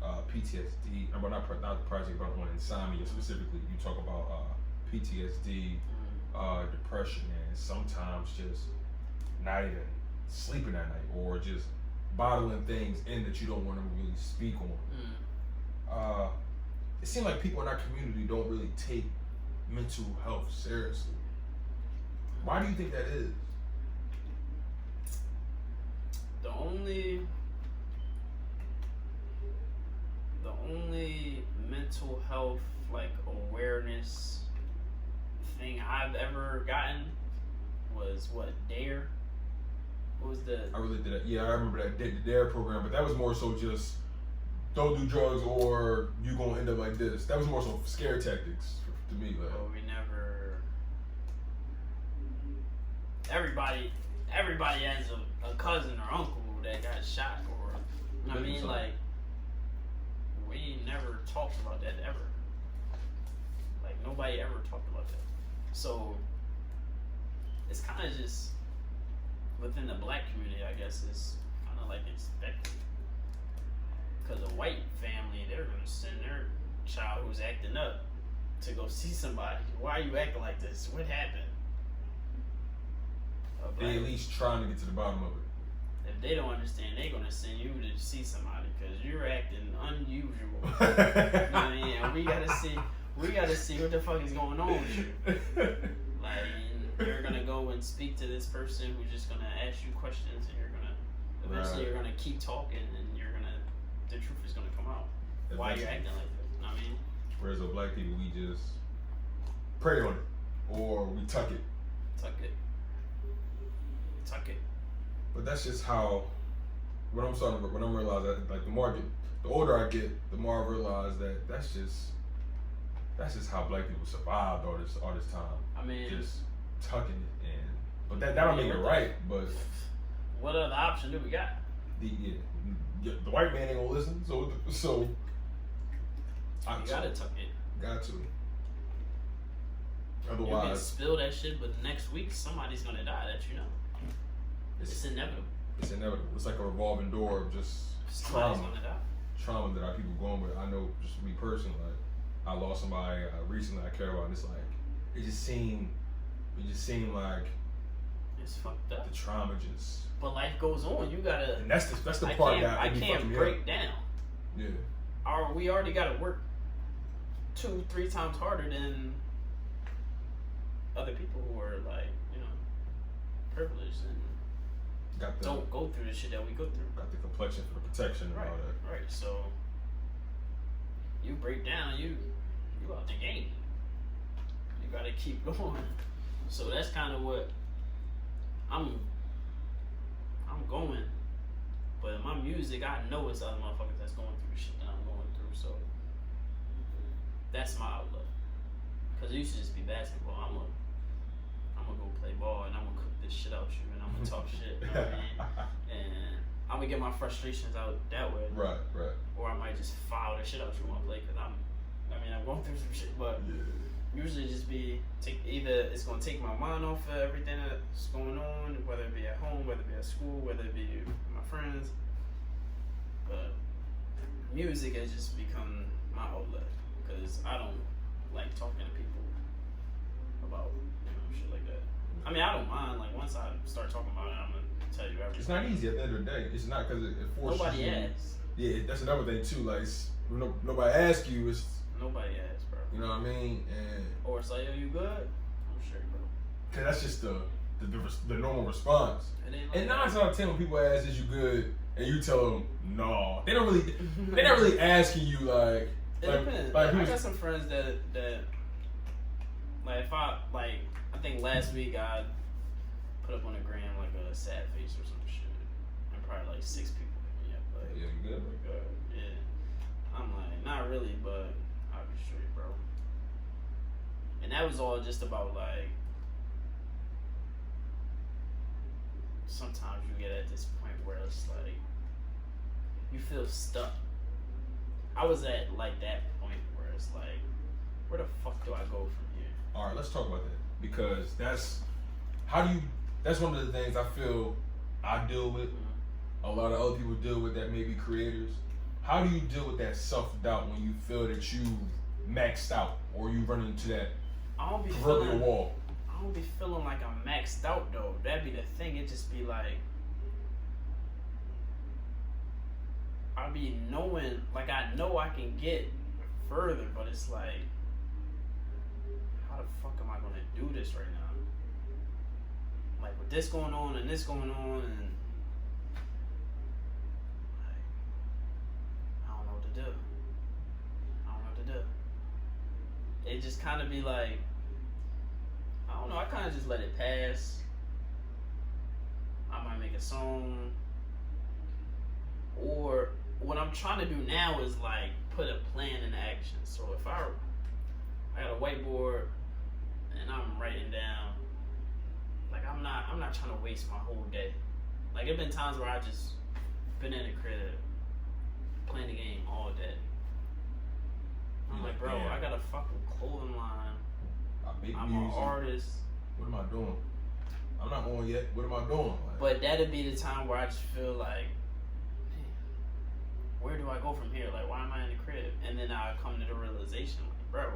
PTSD. But not the project, but on insomnia specifically. You talk about PTSD, depression, and sometimes just not even sleeping at night, or just bottling things in that you don't want to really speak on. It seems like people in our community don't really take mental health seriously. Why do you think that is? The only mental health like awareness thing I've ever gotten was DARE. What was the? I really did that. Yeah, I remember that the DARE program, but that was more so just don't do drugs or you gonna end up like this. That was more so scare tactics to me. Like, well, we never. Everybody has a cousin or uncle that got shot, or I mean, like, we never talked about that ever. Like, nobody ever talked about that. So it's kind of just within the black community, I guess, is kind of like expected. Because a white family, they're gonna send their child who's acting up to go see somebody. Why are you acting like this? What happened? They at least trying to get to the bottom of it. If they don't understand, they're gonna send you to see somebody because you're acting unusual. You know what I mean? And we gotta see what the fuck is going on with you. Like, you're gonna go and speak to this person who's just gonna ask you questions, and you're gonna eventually you're gonna keep talking, and the truth is gonna come out. Why you're acting like that? You know what I mean? Whereas with black people, we just pray on it, or we tuck it. Tuck it. But that's just how. When I'm realizing that, like the older I get, the more I realize that that's just that's just how black people survived all this time. I mean, just tucking it in. But that don't make it right. But what other option do we got? The white man ain't gonna listen. So you gotta tuck it. Got to. Otherwise, you can spill that shit, but next week somebody's gonna die that you know. It's inevitable. It's inevitable. It's like a revolving door of just trauma that our people going with. I know, just me personally, like I lost somebody recently I care about, and it's like it just seemed like it's fucked up. The trauma just. But life goes on. You gotta. And that's the part that I can't break down. Yeah. We already gotta work 2-3 times harder than other people who are like, you know, privileged and don't go through the shit that we go through. Got the complexion for the protection and all that. Right. So you break down, you out the game. You gotta keep going. So that's kind of what I'm going. But my music, I know it's other motherfuckers that's going through the shit that I'm going through. So that's my outlook. Cause it used to just be basketball. I'm gonna go play ball and I'm gonna cook this shit out you and I'm gonna talk shit. You know what I mean? And I'm gonna get my frustrations out that way. Right. Or I might just foul the shit out you when I play. Cause I'm going through some shit, but usually just be either it's gonna take my mind off of everything that's going on, whether it be at home, whether it be at school, whether it be with my friends. But music has just become my outlet because I don't like talking to people about shit like that. I mean, I don't mind. Like once I start talking about it, I'm gonna tell you everything. It's not easy at the end of the day. It's not because it forces nobody you. asks. Yeah, that's another thing too. Like nobody asks you. It's nobody asks, bro. You know what I mean? Or it's like, yo, you good? I'm sure, bro. Cause that's just the normal response. And 9 times out of 10 when people ask, "Is you good?" and you tell them, "No," they're not really asking you like. It depends. Like I got some friends that like I think last week I put up on the gram like a sad face or some shit, and probably like 6 people hit me up like, yeah, you good? Yeah. I'm like, not really, but I'll be straight, bro. And that was all just about like sometimes you get at this point where it's like you feel stuck. I was at like that point where it's like, where the fuck do I go from here? All right, let's talk about that because that's one of the things I feel I deal with. A lot of other people deal with that, maybe creators. How do you deal with that self-doubt when you feel that you maxed out or you run into that proverbial wall? I don't be feeling like I'm maxed out though. That'd be the thing. It just be like I be knowing, like I know I can get further, but it's like, how the fuck am I gonna do this right now? Like with this going on and this going on, and like I don't know what to do. It just kind of be like, I don't know. I kind of just let it pass. I might make a song, or what I'm trying to do now is like put a plan in action. So if I got a whiteboard and I'm writing down, like I'm not trying to waste my whole day. Like there've been times where I just been in the crib playing the game all day. I'm like, bro, I got a fucking clothing line. I'm an artist. What am I doing? I'm not on yet. What am I doing? Like, but that'd be the time where I just feel like, where do I go from here? Like, why am I in the crib? And then I come to the realization, like, bro,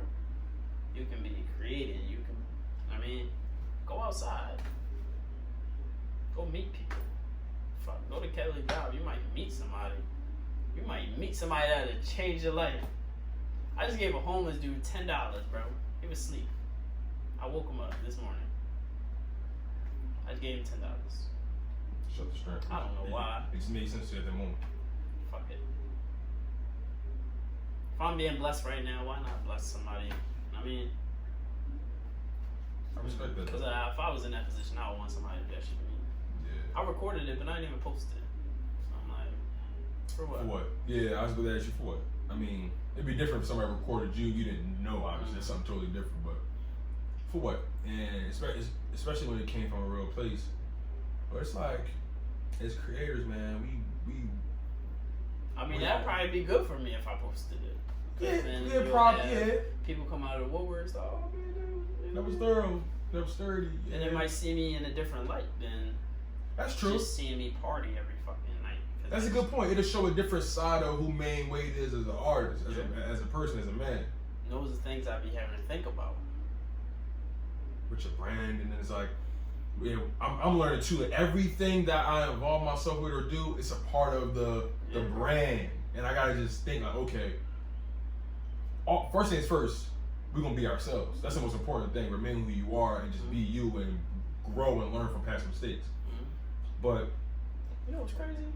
you can be creating. You can, go outside. Go meet people. Fuck, go to Kelly's job. You might meet somebody. You might meet somebody that'll change your life. I just gave a homeless dude $10, bro. He was asleep. I woke him up this morning. I just gave him $10. Shut the strength. I don't know why. It just made sense at the moment. Fuck it. If I'm being blessed right now, why not bless somebody? I respect that. Because if I was in that position, I would want somebody to do that shit to me. Yeah. I recorded it, but I didn't even post it. So I'm like, for what? For what? Yeah, I was going to ask you for what? I mean, it'd be different if somebody recorded you. You didn't know, obviously. It's something totally different. But for what? And especially when it came from a real place. But it's like, as creators, man, we. I mean, that'd probably be good for me if I posted it. Yeah, probably. Yeah. People come out of the woodworks. Oh man, that was thorough. That was sturdy. Yeah. And they might see me in a different light than. That's true. Just seeing me party every fucking night. That's a good point. It'll show a different side of who Maine Wade is as an artist, as a person, as a man. And those are things I be having to think about. With your brand, and then it's like, yeah, I'm learning too. Like everything that I involve myself with or do, it's a part of the brand, and I gotta just think like, okay. First things first, we're gonna be ourselves. That's the most important thing. Remain who you are and just be you and grow and learn from past mistakes. But you know what's crazy?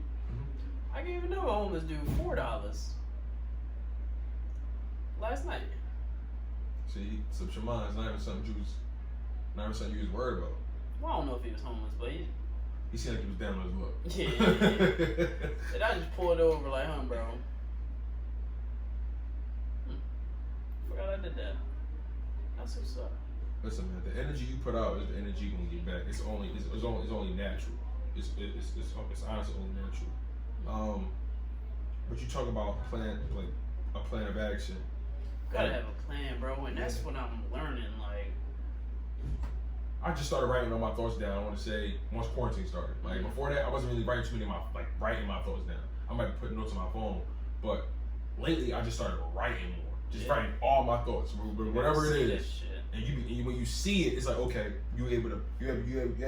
I gave another homeless dude $4 last night. See, slips your mind. It's not even something you was worried about. Well, I don't know if he was homeless, but he seemed like he was down on his luck. Yeah. And I just pulled over like, bro. Forgot I did that. That's what's up. Listen, man, the energy you put out is the energy you're gonna get back. It's only natural. It's honestly only natural. But you talk about a plan of action. Gotta have a plan, bro, and that's what I'm learning. Like, I just started writing all my thoughts down. I want to say once quarantine started. Like before that, I wasn't really writing too many writing my thoughts down. I might put notes on my phone, but lately I just started writing more. Just writing all my thoughts, whatever it is. And you when you see it, it's like, okay, you're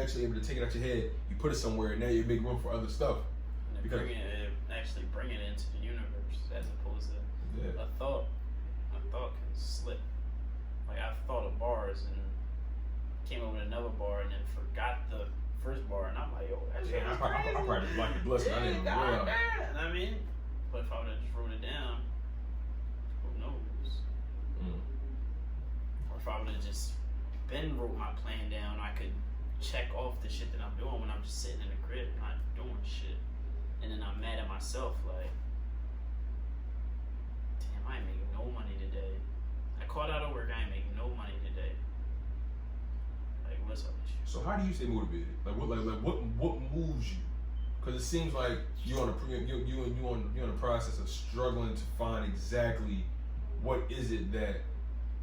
actually able to take it out your head. You put it somewhere, and now you make room for other stuff. And because bring it into the universe as opposed to a thought. A thought can slip. Like I've thought of bars and came up with another bar and then forgot the first bar, and I'm like, yo, that's crazy. I probably blocked the blessing. I didn't even realize. I mean, but if I would have just wrote it down, who knows? Or if I would have just wrote my plan down, I could check off the shit that I'm doing when I'm just sitting in the crib not doing shit. And then I'm mad at myself, like, damn, I ain't making no money today. I called out of work, I ain't making no money today. Like, what's up with you? So how do you stay motivated? What moves you? Because it seems like you're on a process of struggling to find exactly what is it that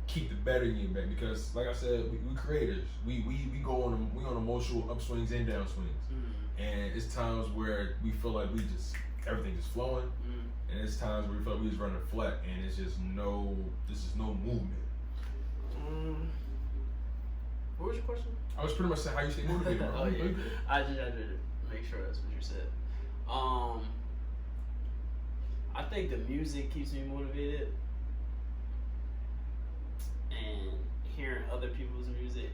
keep the better in you back. Because like I said, we creators. We go on emotional upswings and downswings. And it's times where we feel like everything just flowing. And it's times where we feel like we just running flat and it's just no movement. What was your question? I was pretty much saying how you stay motivated. Oh yeah, I just had to make sure that's what you said. I think the music keeps me motivated, and hearing other people's music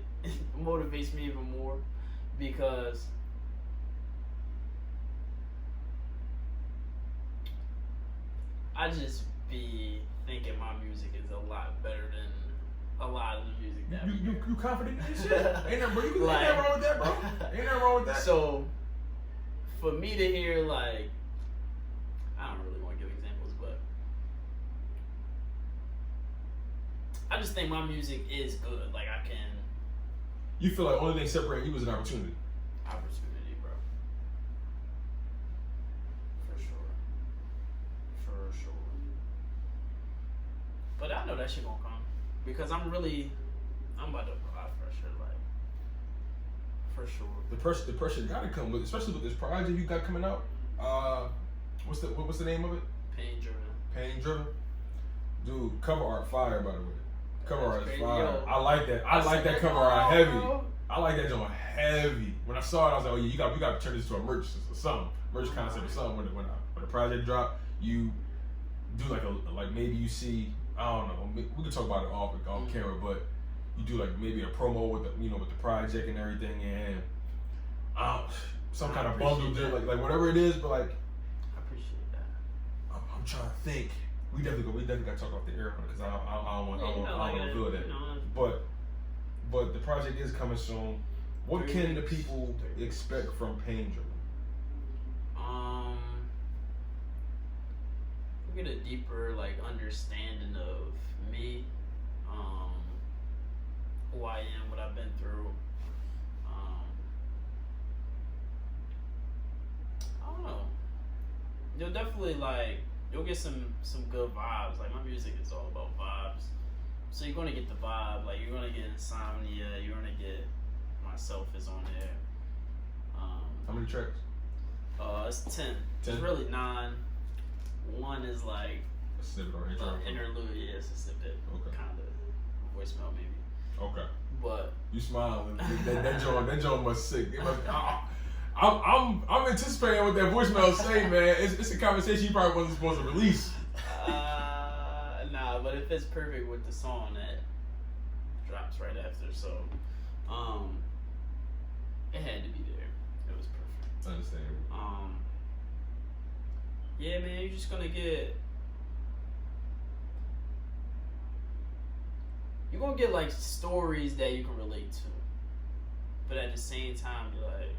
motivates me even more because I just be thinking my music is a lot better than a lot of the music that you confident in this shit? Ain't nothing wrong with that, bro. Ain't nothing wrong with that. So for me to hear like, I don't really want to give examples, but I just think my music is good. Like I can. You feel like the only thing separating you was an opportunity. Opportunity, bro. For sure. But I know that shit gonna come. Because I'm about to apply pressure, like, for sure. The pressure gotta come with, especially with this project you got coming out. What's the name of it? Pain Driven. Dude, cover art fire, by the way. Cover art is fire. Yo, I like that. I like that cover art heavy. Bro. I like that joint heavy. When I saw it, I was like, oh yeah, you got to turn this to a merch or something, merch concept or something. When the project drop, you do like maybe you see. I don't know. We can talk about it off camera, but you do like maybe a promo with the project and everything, and some kind of bundle deal, like whatever it is. But like, I appreciate that. I'm trying to think. We definitely got to talk off the air because I don't want to reveal that. But the project is coming soon. What can the people expect from Pain Driven? We get a deeper like understanding of me, who I am, what I've been through. I don't know. You'll definitely you'll get some good vibes. Like my music is all about vibes. So you're gonna get the vibe. Like you're gonna get Insomnia. You're gonna get Myself is on there. How many tracks? It's 10. 10? It's really 9. One is like A snippet or intro? interlude. Yeah, it's a snippet. Okay. Kind of voicemail maybe. Okay. But you smiling. that joint must sick. It must, I'm anticipating what that voicemail say, man. It's a conversation you probably wasn't supposed to release. Nah, but it fits perfect with the song that drops right after. So, it had to be there. It was perfect. Understandable. Yeah, man, you're just gonna get. You're gonna get like stories that you can relate to, but at the same time, you're like,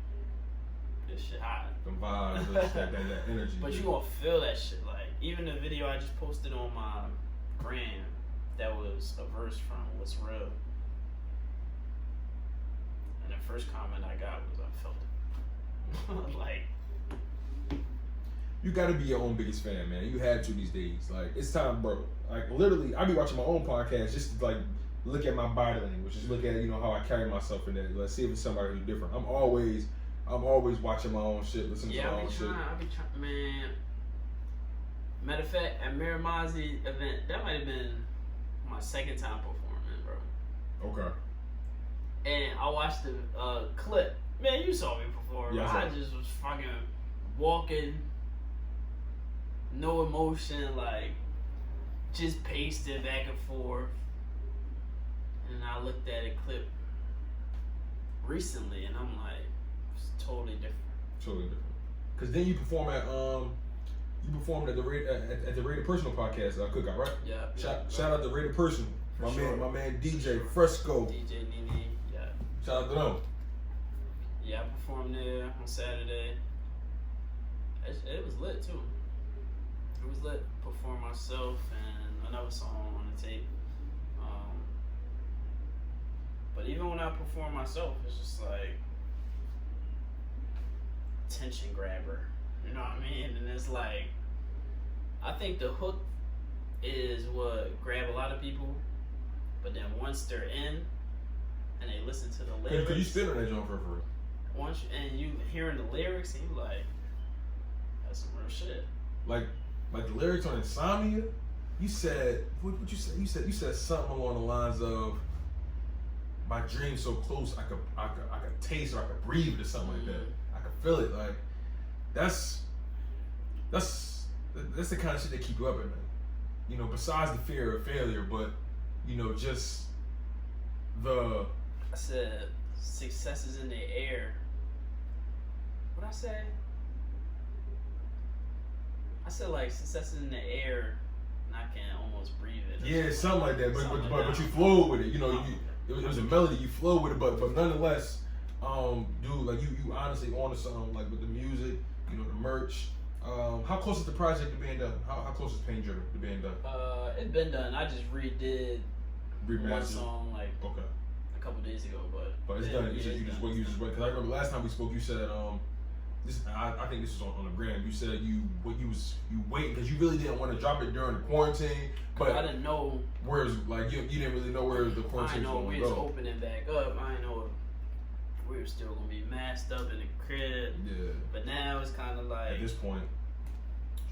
this shit hot. The vibes, that energy. But you gonna feel that shit. Like even the video I just posted on my gram, that was a verse from What's Real, and the first comment I got was I felt it. Like. You gotta be your own biggest fan, man. You have to these days. Like it's time, bro. Like literally, I be watching my own podcast just to like look at my body language, just look at how I carry myself in that. Let's see if it's somebody who's different. I'm always watching my own shit, listening to my own shit. I be trying, man. Matter of fact, at Miramazi event, that might have been my second time performing, bro. Okay. And I watched the clip. Man, you saw me perform. Yeah, I just was fucking walking. No emotion, like just pacing back and forth. And I looked at a clip recently, and I'm like, it's totally different. Totally different. Cause then you perform at the Rated Personal podcast Cookout, right? Yeah. Shout out to Rated Personal. My man DJ Fresco. DJ Nene. Yeah. Shout out to them. Yeah, I performed there on Saturday. It was lit too. It was lit. Perform myself and another song on the tape. But even when I perform myself, it's just like attention grabber. You know what I mean? And it's like, I think the hook is what grab a lot of people. But then once they're in and they listen to the lyrics, Cause you spit on that joint for free. Once you hearing the lyrics and you like, that's some real shit. Like the lyrics on Insomnia, you said what you said? You said something along the lines of my dream's so close I could taste or I could breathe it or something like that. I could feel it. Like that's the kind of shit that keep you up at night. Besides the fear of failure, but just the I said success is in the air. What'd I say? I said like success is in the air and I can almost breathe it. Yeah, something like that. But you flowed with it. It was a melody. You flowed with it, but nonetheless, dude, like you honestly on to something like with the music, the merch. How close is the project to being done? How close is Pain Driven to being done? It's been done. I just redid one song like a couple days ago, but it's done. You just wait. Because I remember last time we spoke, you said I think this was on the gram. You said you wait because you really didn't want to drop it during the quarantine, but I didn't know where like you didn't really know where the quarantine was going to go. I know we was opening back up. I didn't know if we were still gonna be masked up in the crib. Yeah. But now it's kind of like at this point,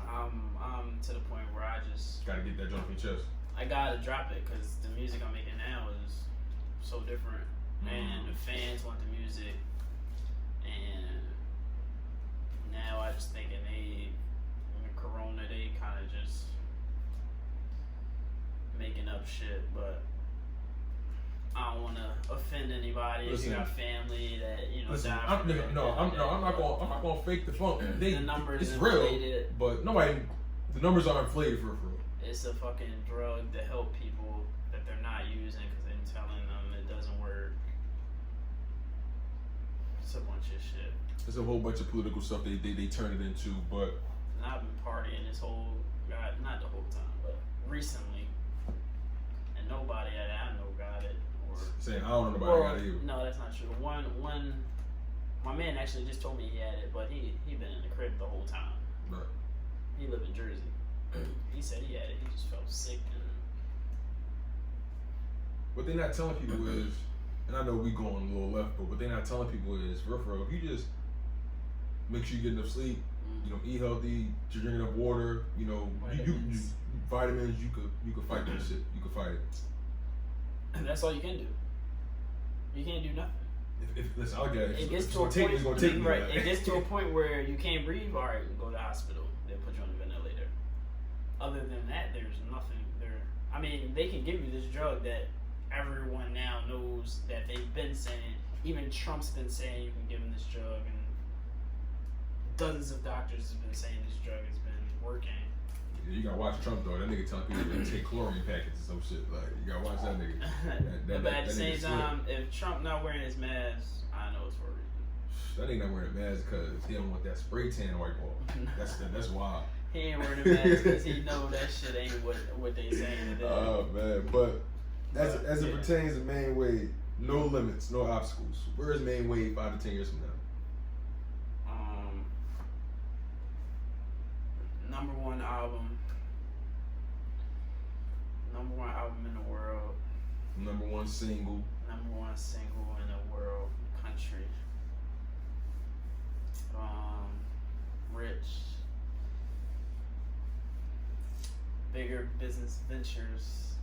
I'm to the point where I just gotta get that jump in your chest. I gotta drop it because the music I'm making now is so different, and the fans want the music, and now I just think in Corona they kind of just making up shit, but I don't want to offend anybody. Listen, if you got family that listen, die I'm not gonna fake the funk. The numbers it's inflated. Real, but the numbers are inflated for real. It's a fucking drug to help people that they're not using because they're telling them it doesn't work. It's a bunch of shit. There's a whole bunch of political stuff they turn it into, but and I've been partying this whole, not the whole time, but recently, and nobody that I know got it. Or saying I don't know nobody got it either. No, that's not true. One, my man actually just told me he had it, but he been in the crib the whole time. Right. He lived in Jersey. He said he had it. He just felt sick. And what they're not telling people is, and I know we going a little left, but what they're not telling people is, for real, if you just make sure you get enough sleep, you know, eat healthy, drink enough water, you know, vitamins, you could fight that shit. You could fight it. And that's all you can do. You can't do nothing. Listen, I'll get it. It gets to a point. Right. It gets to a point where you can't breathe. All right, go to the hospital. They'll put you on the ventilator. Other than that, there's nothing there. I mean, they can give you this drug that everyone now knows that they've been saying. Even Trump's been saying you can give them this drug, and dozens of doctors have been saying this drug has been working. You gotta watch Trump though. That nigga telling people to take chlorine packets or some shit. Like, you gotta watch that nigga. But at the same time, if Trump not wearing his mask, I know it's for a reason. That nigga not wearing a mask because he don't want that spray tan wipe off. That's wild. He ain't wearing a mask because he know that shit ain't what they saying it is. Oh man, but as it pertains to Maine Wade, no limits, no obstacles. Where is Maine Wade 5 to 10 years from now? Number one album in the world. Number one single in the world, country. Rich. Bigger business ventures.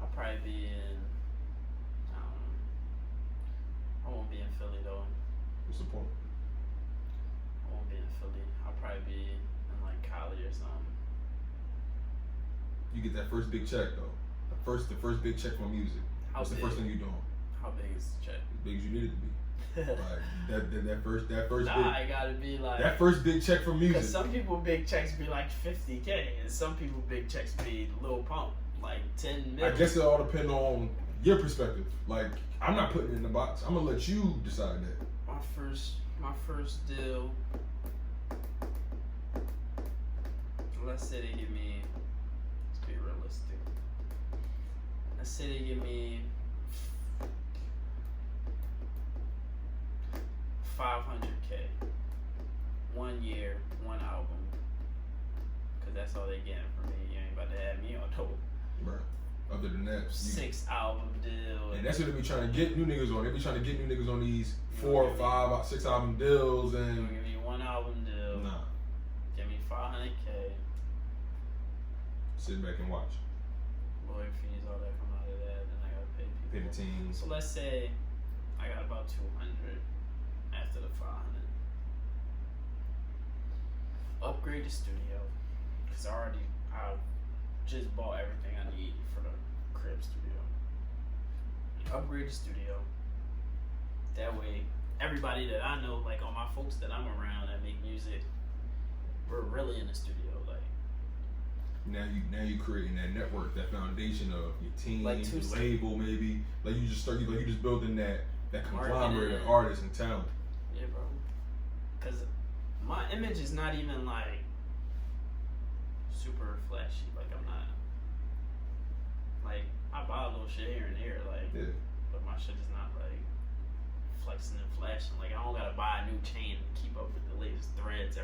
I'll probably be in, I won't be in Philly though. What's the point? I won't be in Philly. I'll probably be in like Cali or something. You get that first big check though. The first big check from music. What's the first thing you doing? How big is the check? As big as you need it to be. Like that first it gotta be like that first big check from music. Because some people big checks be like $50K, and some people big checks be Lil Pump, like 10 million. I guess it all depends on your perspective. Like, I'm not putting it in the box. I'm gonna let you decide that. My first deal. Let's say they give me. Let's be realistic. Let's say they give me $500K. 1 year, 1 album. Cause that's all they getting from me. You ain't about to have me on dope. Right. Other than that, 6 album deal. And that's what they be trying to get new niggas on. They be trying to get new niggas on these 4, 5, 6 album deals and. Give me 1 album deal. Nah. Give me $500K. Sit back and watch. Lawyer fees, all that come out of that. Then I gotta pay people. Pay the team. So let's say I got about 200 after the 500. Upgrade the studio, cause I just bought everything I need for the crib studio. Upgrade the studio. That way, everybody that I know, like all my folks that I'm around that make music, we're really in the studio. Like now you creating that network, that foundation of your team, like your label, maybe. Like you just building that conglomerate of artists and talent. Yeah, bro. Cause my image is not even like super flashy. Like I'm not. Like I buy a little shit here and there, like. Yeah. But my shit is not like flexing and flashing. Like I don't gotta buy a new chain to keep up with the latest threads. I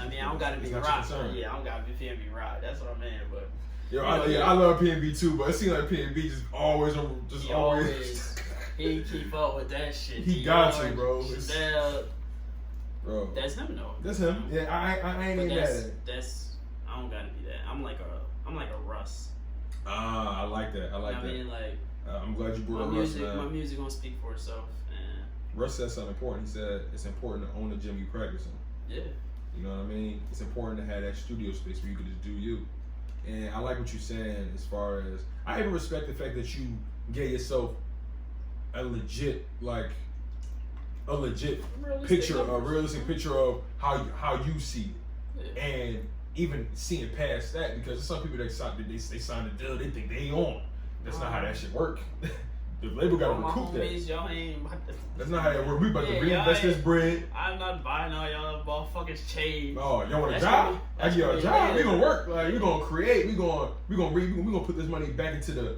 mean, I don't gotta be rock. Yeah, I don't gotta be PNB rock. That's what I mean. But yo, I love PNB too, but it seems like PNB just always. He keep up with that shit. He got to, bro. Bro, that's him though. That's him. Yeah, I ain't even mad at it. That's I don't gotta be that. I'm like a Russ. Ah, I like that. I mean, like. I'm glad you brought up Russ, man. My music gonna speak for itself. And Russ said something important. He said it's important to own the gym you practice in. Yeah. You know what I mean? It's important to have that studio space where you can just do you. And I like what you're saying as far as I even respect the fact that you gave yourself a legit picture, a realistic picture of how you see it. Yeah. And even seeing past that, because there's some people that they sign the deal, they think they on. That's not how that shit work. the label got to my recoup homies, that. y'all ain't about to. That's not how it works. We about to Yeah, reinvest y'all this bread. I'm not buying all y'all motherfuckers chains. Oh, y'all want a That's job? gonna be- I give y'all a that's job. gonna be We gonna later. work. Like we gonna create. We gonna put this money back into the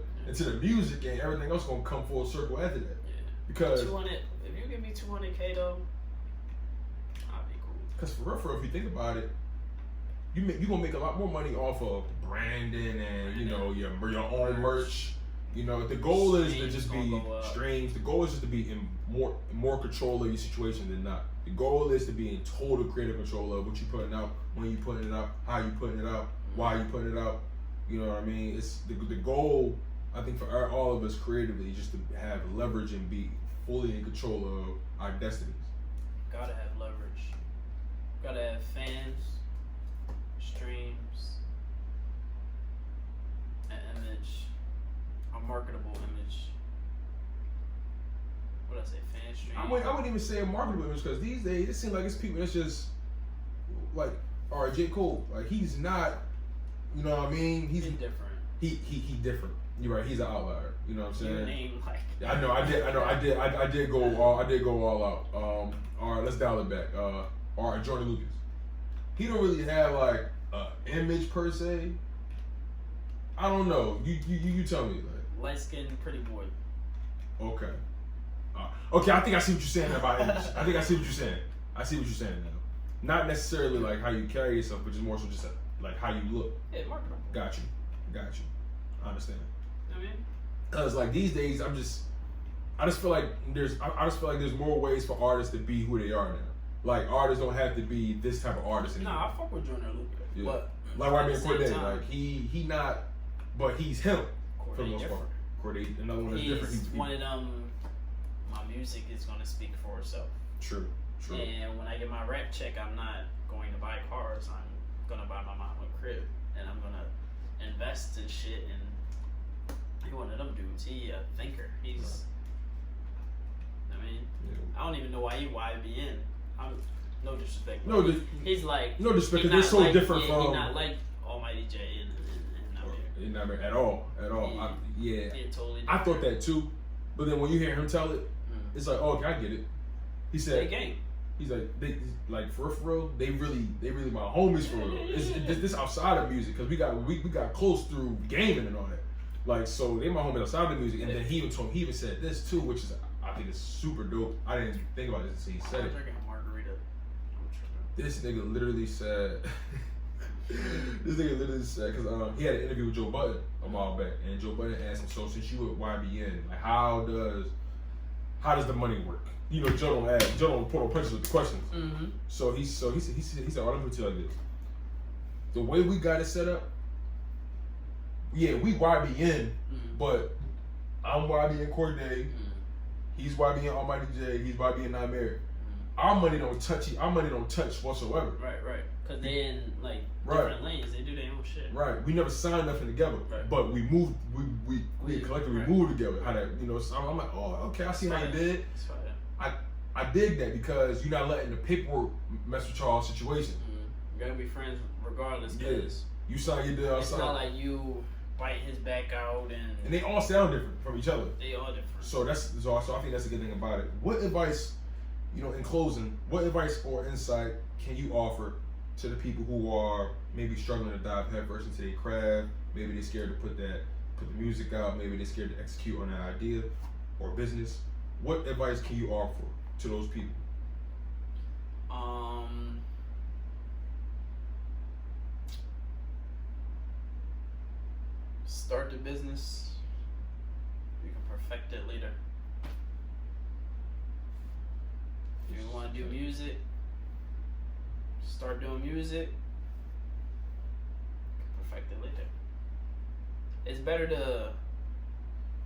music, and everything else gonna come full circle after that. Yeah. Because 200. If you give me 200K though, I'll be cool. Because for real, if you think about it, you gonna make a lot more money off of branding and you know your own merch. You know, the goal is to just be streams. The goal is just to be in more control of your situation than not. The goal is to be in total creative control of what you putting out, when you putting it out, how you putting it out, why you putting it out. You know what I mean? It's the goal. I think for all of us creatively, is just to have leverage and be fully in control of our destinies. Gotta have leverage. Gotta have fans, streams, an image, a marketable image. What did I say? Fan streams. I wouldn't even say a marketable image because these days it seems like it's people that's just like, all right, J. Cole, like he's not, you know what I mean? He's different. He different. You're right. He's an outlier. You know what I'm saying? Your name like. I know. I did go all out. All right, let's dial it back. All right, Jordan Lucas. He don't really have like an image per se. I don't know. You tell me. Like, Light skinned pretty boy. okay. Okay, I think I see what you're saying about image. I think I see what you're saying. I see what you're saying now. Not necessarily like how you carry yourself, but just more so just like how you look. Yeah, marketable. Got you. I understand. I mean, Cause like these days, I just feel like there's more ways for artists to be who they are now. Like artists don't have to be this type of artist anymore. nah, I fuck with Jordan Lucas. Yeah. But Like I mean, at the Corday, same time, like he not, but he's him for the Corday most part. different. Corday, another one that's He's different. one of them. My music is gonna speak for itself. True. And when I get my rap check, I'm not going to buy cars. I'm gonna buy my mom a crib, and I'm gonna invest in shit. And he one of them dudes. He a thinker. He's. I mean, Yeah. I don't even know why he YBN. I'm no disrespect. No, but he's like no disrespect. he's They're so like, different yeah, from. He's not like Almighty J and Not at all. Yeah, totally. I thought that too, but then when you hear him tell it, it's like, oh, okay, I get it. He said, he's like for real, they really my homies for real. It's this outside of music because we got close through gaming and all that. Like so, they my homies outside of music, and then he even said this too, which is I think it's super dope. I didn't think about it until he said I'm it. drinking a margarita. This nigga literally said. This nigga literally said because he had an interview with Joe Budden a while back, and Joe Budden asked him, so since you at YBN, like how does the money work? You know, Joe don't pull no punches with the questions. Mm-hmm. So he said, oh, let me put you like this. The way we got it set up, yeah, we YBN, but I'm YBN Corday, he's YBN Almighty J, he's YBN Not Married. Our money don't touch whatsoever. Right. Cause they in like different lanes. They do their own shit. Right. We never signed nothing together, but we moved. We collectively moved together. How that, you know? So I'm like, oh, okay, I see how you did. I dig that because you're not letting the paperwork mess with y'all's situation. You gotta be friends regardless. Cause you sign your deal. It's not like you bite his back out and they all sound different from each other. They all different. So I think that's a good thing about it. What advice, you know, in closing, what advice or insight can you offer to the people who are maybe struggling to dive headfirst into their craft? Maybe they're scared to put the music out. Maybe they're scared to execute on an idea or business. What advice can you offer to those people? Start the business. You can perfect it later. If you want to do music, start doing music. You can perfect it later. It's better to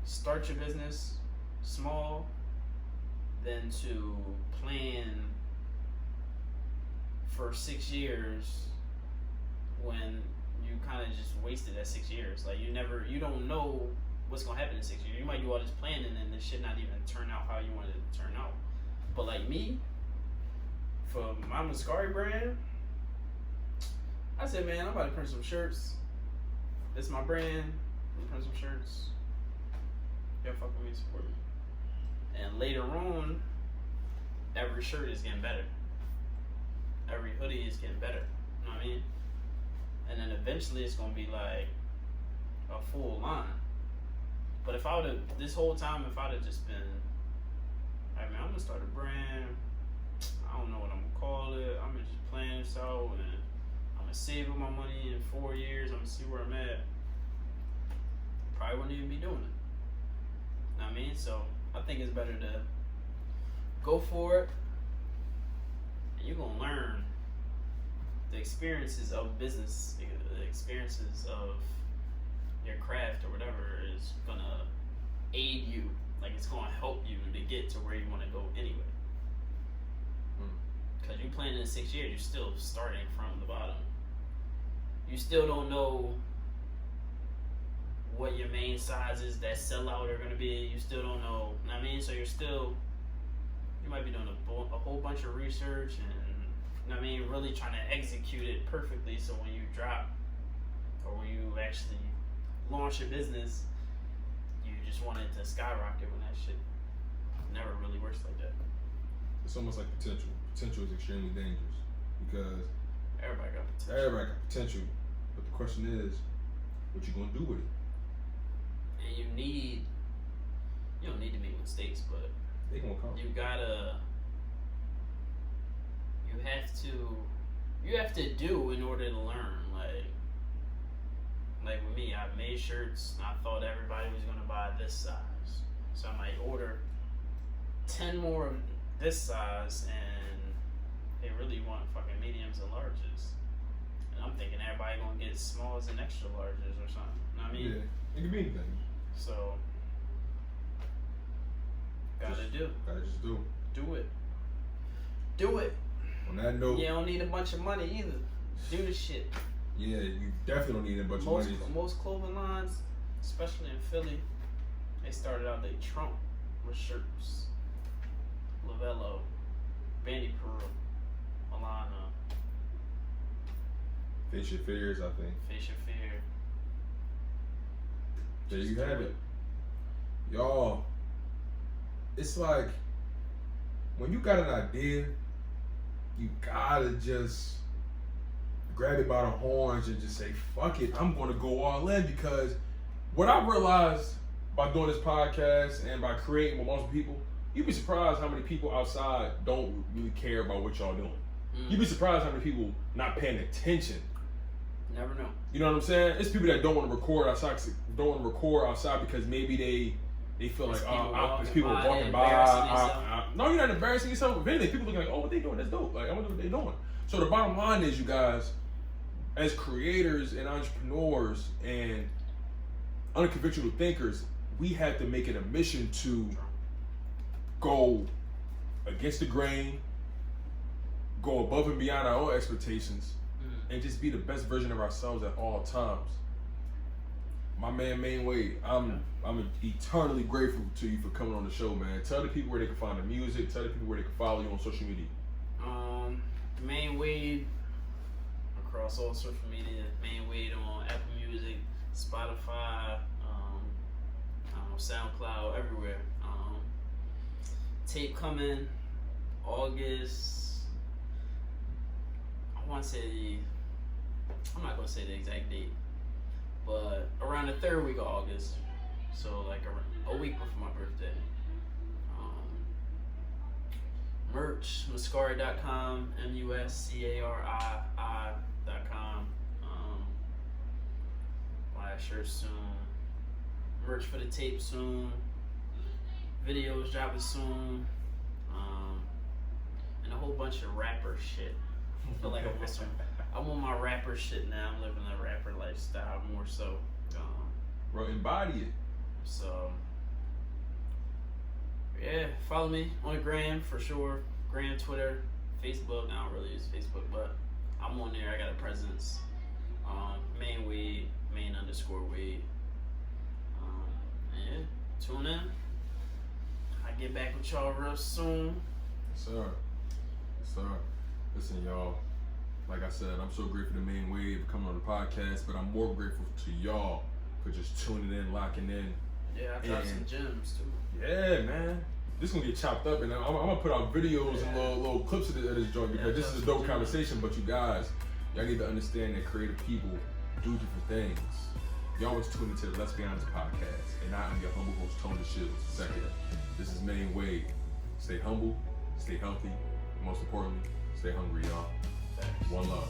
start your business small than to plan for 6 years when you kind of just wasted that 6 years. Like you don't know what's gonna happen in 6 years. You might do all this planning and this shit not even turn out how you wanted it to turn out. But like me, for my MUSCARII brand, I said, man, I'm about to print some shirts. It's my brand. I'm print some shirts. Y'all fuck with me, support me. And later on, every shirt is getting better. Every hoodie is getting better. You know what I mean? And then eventually it's gonna be like a full line. But if I would have, this whole time, if I'd have just been, I mean, I'm gonna start a brand. I don't know what I'm gonna call it. I'm gonna just plan this out and I'm gonna save up my money in 4 years. I'm gonna see where I'm at. Probably wouldn't even be doing it. Know what I mean? So I think it's better to go for it. And you're gonna learn the experiences of business, the experiences of your craft or whatever is gonna aid you. Like it's gonna help you to get to where you wanna go anyway. Cause you planning in 6 years, you're still starting from the bottom. You still don't know what your main sizes that sell out are gonna be. You still don't know what I mean? So you might be doing a whole bunch of research and you know what I mean, really trying to execute it perfectly so when you drop or when you actually launch a business, you just want it to skyrocket when that shit never really works like that. It's almost like potential. Potential is extremely dangerous because everybody got potential. Everybody got potential, but the question is, what you gonna do with it? And you don't need to make mistakes, but they gonna come. You have to do in order to learn. Like with me, I made shirts and I thought everybody was gonna buy this size, so I might order 10 more of this size, and they really want fucking mediums and larges. And I'm thinking everybody gonna get smalls and extra larges or something. You know what I mean? Yeah, it could be anything. So, gotta just do. Do it. Do it. On that note, you don't need a bunch of money either. Do the shit. Yeah, you definitely don't need a bunch of money. Most clothing lines, especially in Philly, they started out they trunk with shirts. Lavello, Bandy Pearl, Alana. Face Your Fears, I think. Face Your Fear. There you have it. Y'all, it's like, when you got an idea, you gotta just grab it by the horns and just say, fuck it, I'm gonna go all in. Because what I realized by doing this podcast and by creating with multiple people, you'd be surprised how many people outside don't really care about what y'all doing. You'd be surprised how many people not paying attention. Never know. You know what I'm saying? It's people that don't want to record outside because maybe they feel like, there's people walking by. No, you're not embarrassing yourself. If anything, people looking like, oh, what they doing? That's dope. Like, I wonder what they doing. So the bottom line is, you guys, as creators and entrepreneurs and unconventional thinkers, we have to make it a mission to go against the grain, go above and beyond our own expectations, and just be the best version of ourselves at all times. My man Maine Wade, I'm eternally grateful to you for coming on the show, man. Tell the people where they can find the music. Tell the people where they can follow you on social media. Maine Wade across all social media. Maine Wade on Apple Music, Spotify, SoundCloud, everywhere. Tape coming August. I'm not gonna say the exact date, but around the 3rd week of August. So like a week before my birthday. Merch, MUSCARII.com, MUSCARII.com. Buy a shirt soon. Merch for the tape soon. Videos dropping soon. And a whole bunch of rapper shit. I feel like I want my rapper shit now. I'm living a rapper lifestyle more so. Bro, embody it. So, yeah, follow me on the gram for sure. Gram, Twitter, Facebook. I don't really use Facebook, but I'm on there. I got a presence. Maine Wade, Maine_Wade. Yeah, tune in. I get back with y'all real soon. Yes, sir. Yes, sir. Listen, y'all. Like I said, I'm so grateful to Maine Wade for coming on the podcast, but I'm more grateful to y'all for just tuning in, locking in, Yeah, I dropped some gems too. Yeah, man. This gonna get chopped up, and I'm gonna put out videos and little clips of this joint because this is a dope conversation. But you guys, y'all need to understand that creative people do different things. Y'all was tuned into the Let's Be Honest podcast, and I am your humble host, Tony Shields. Second, this is Maine Wade. Stay humble, stay healthy, and most importantly, stay hungry, y'all. One love.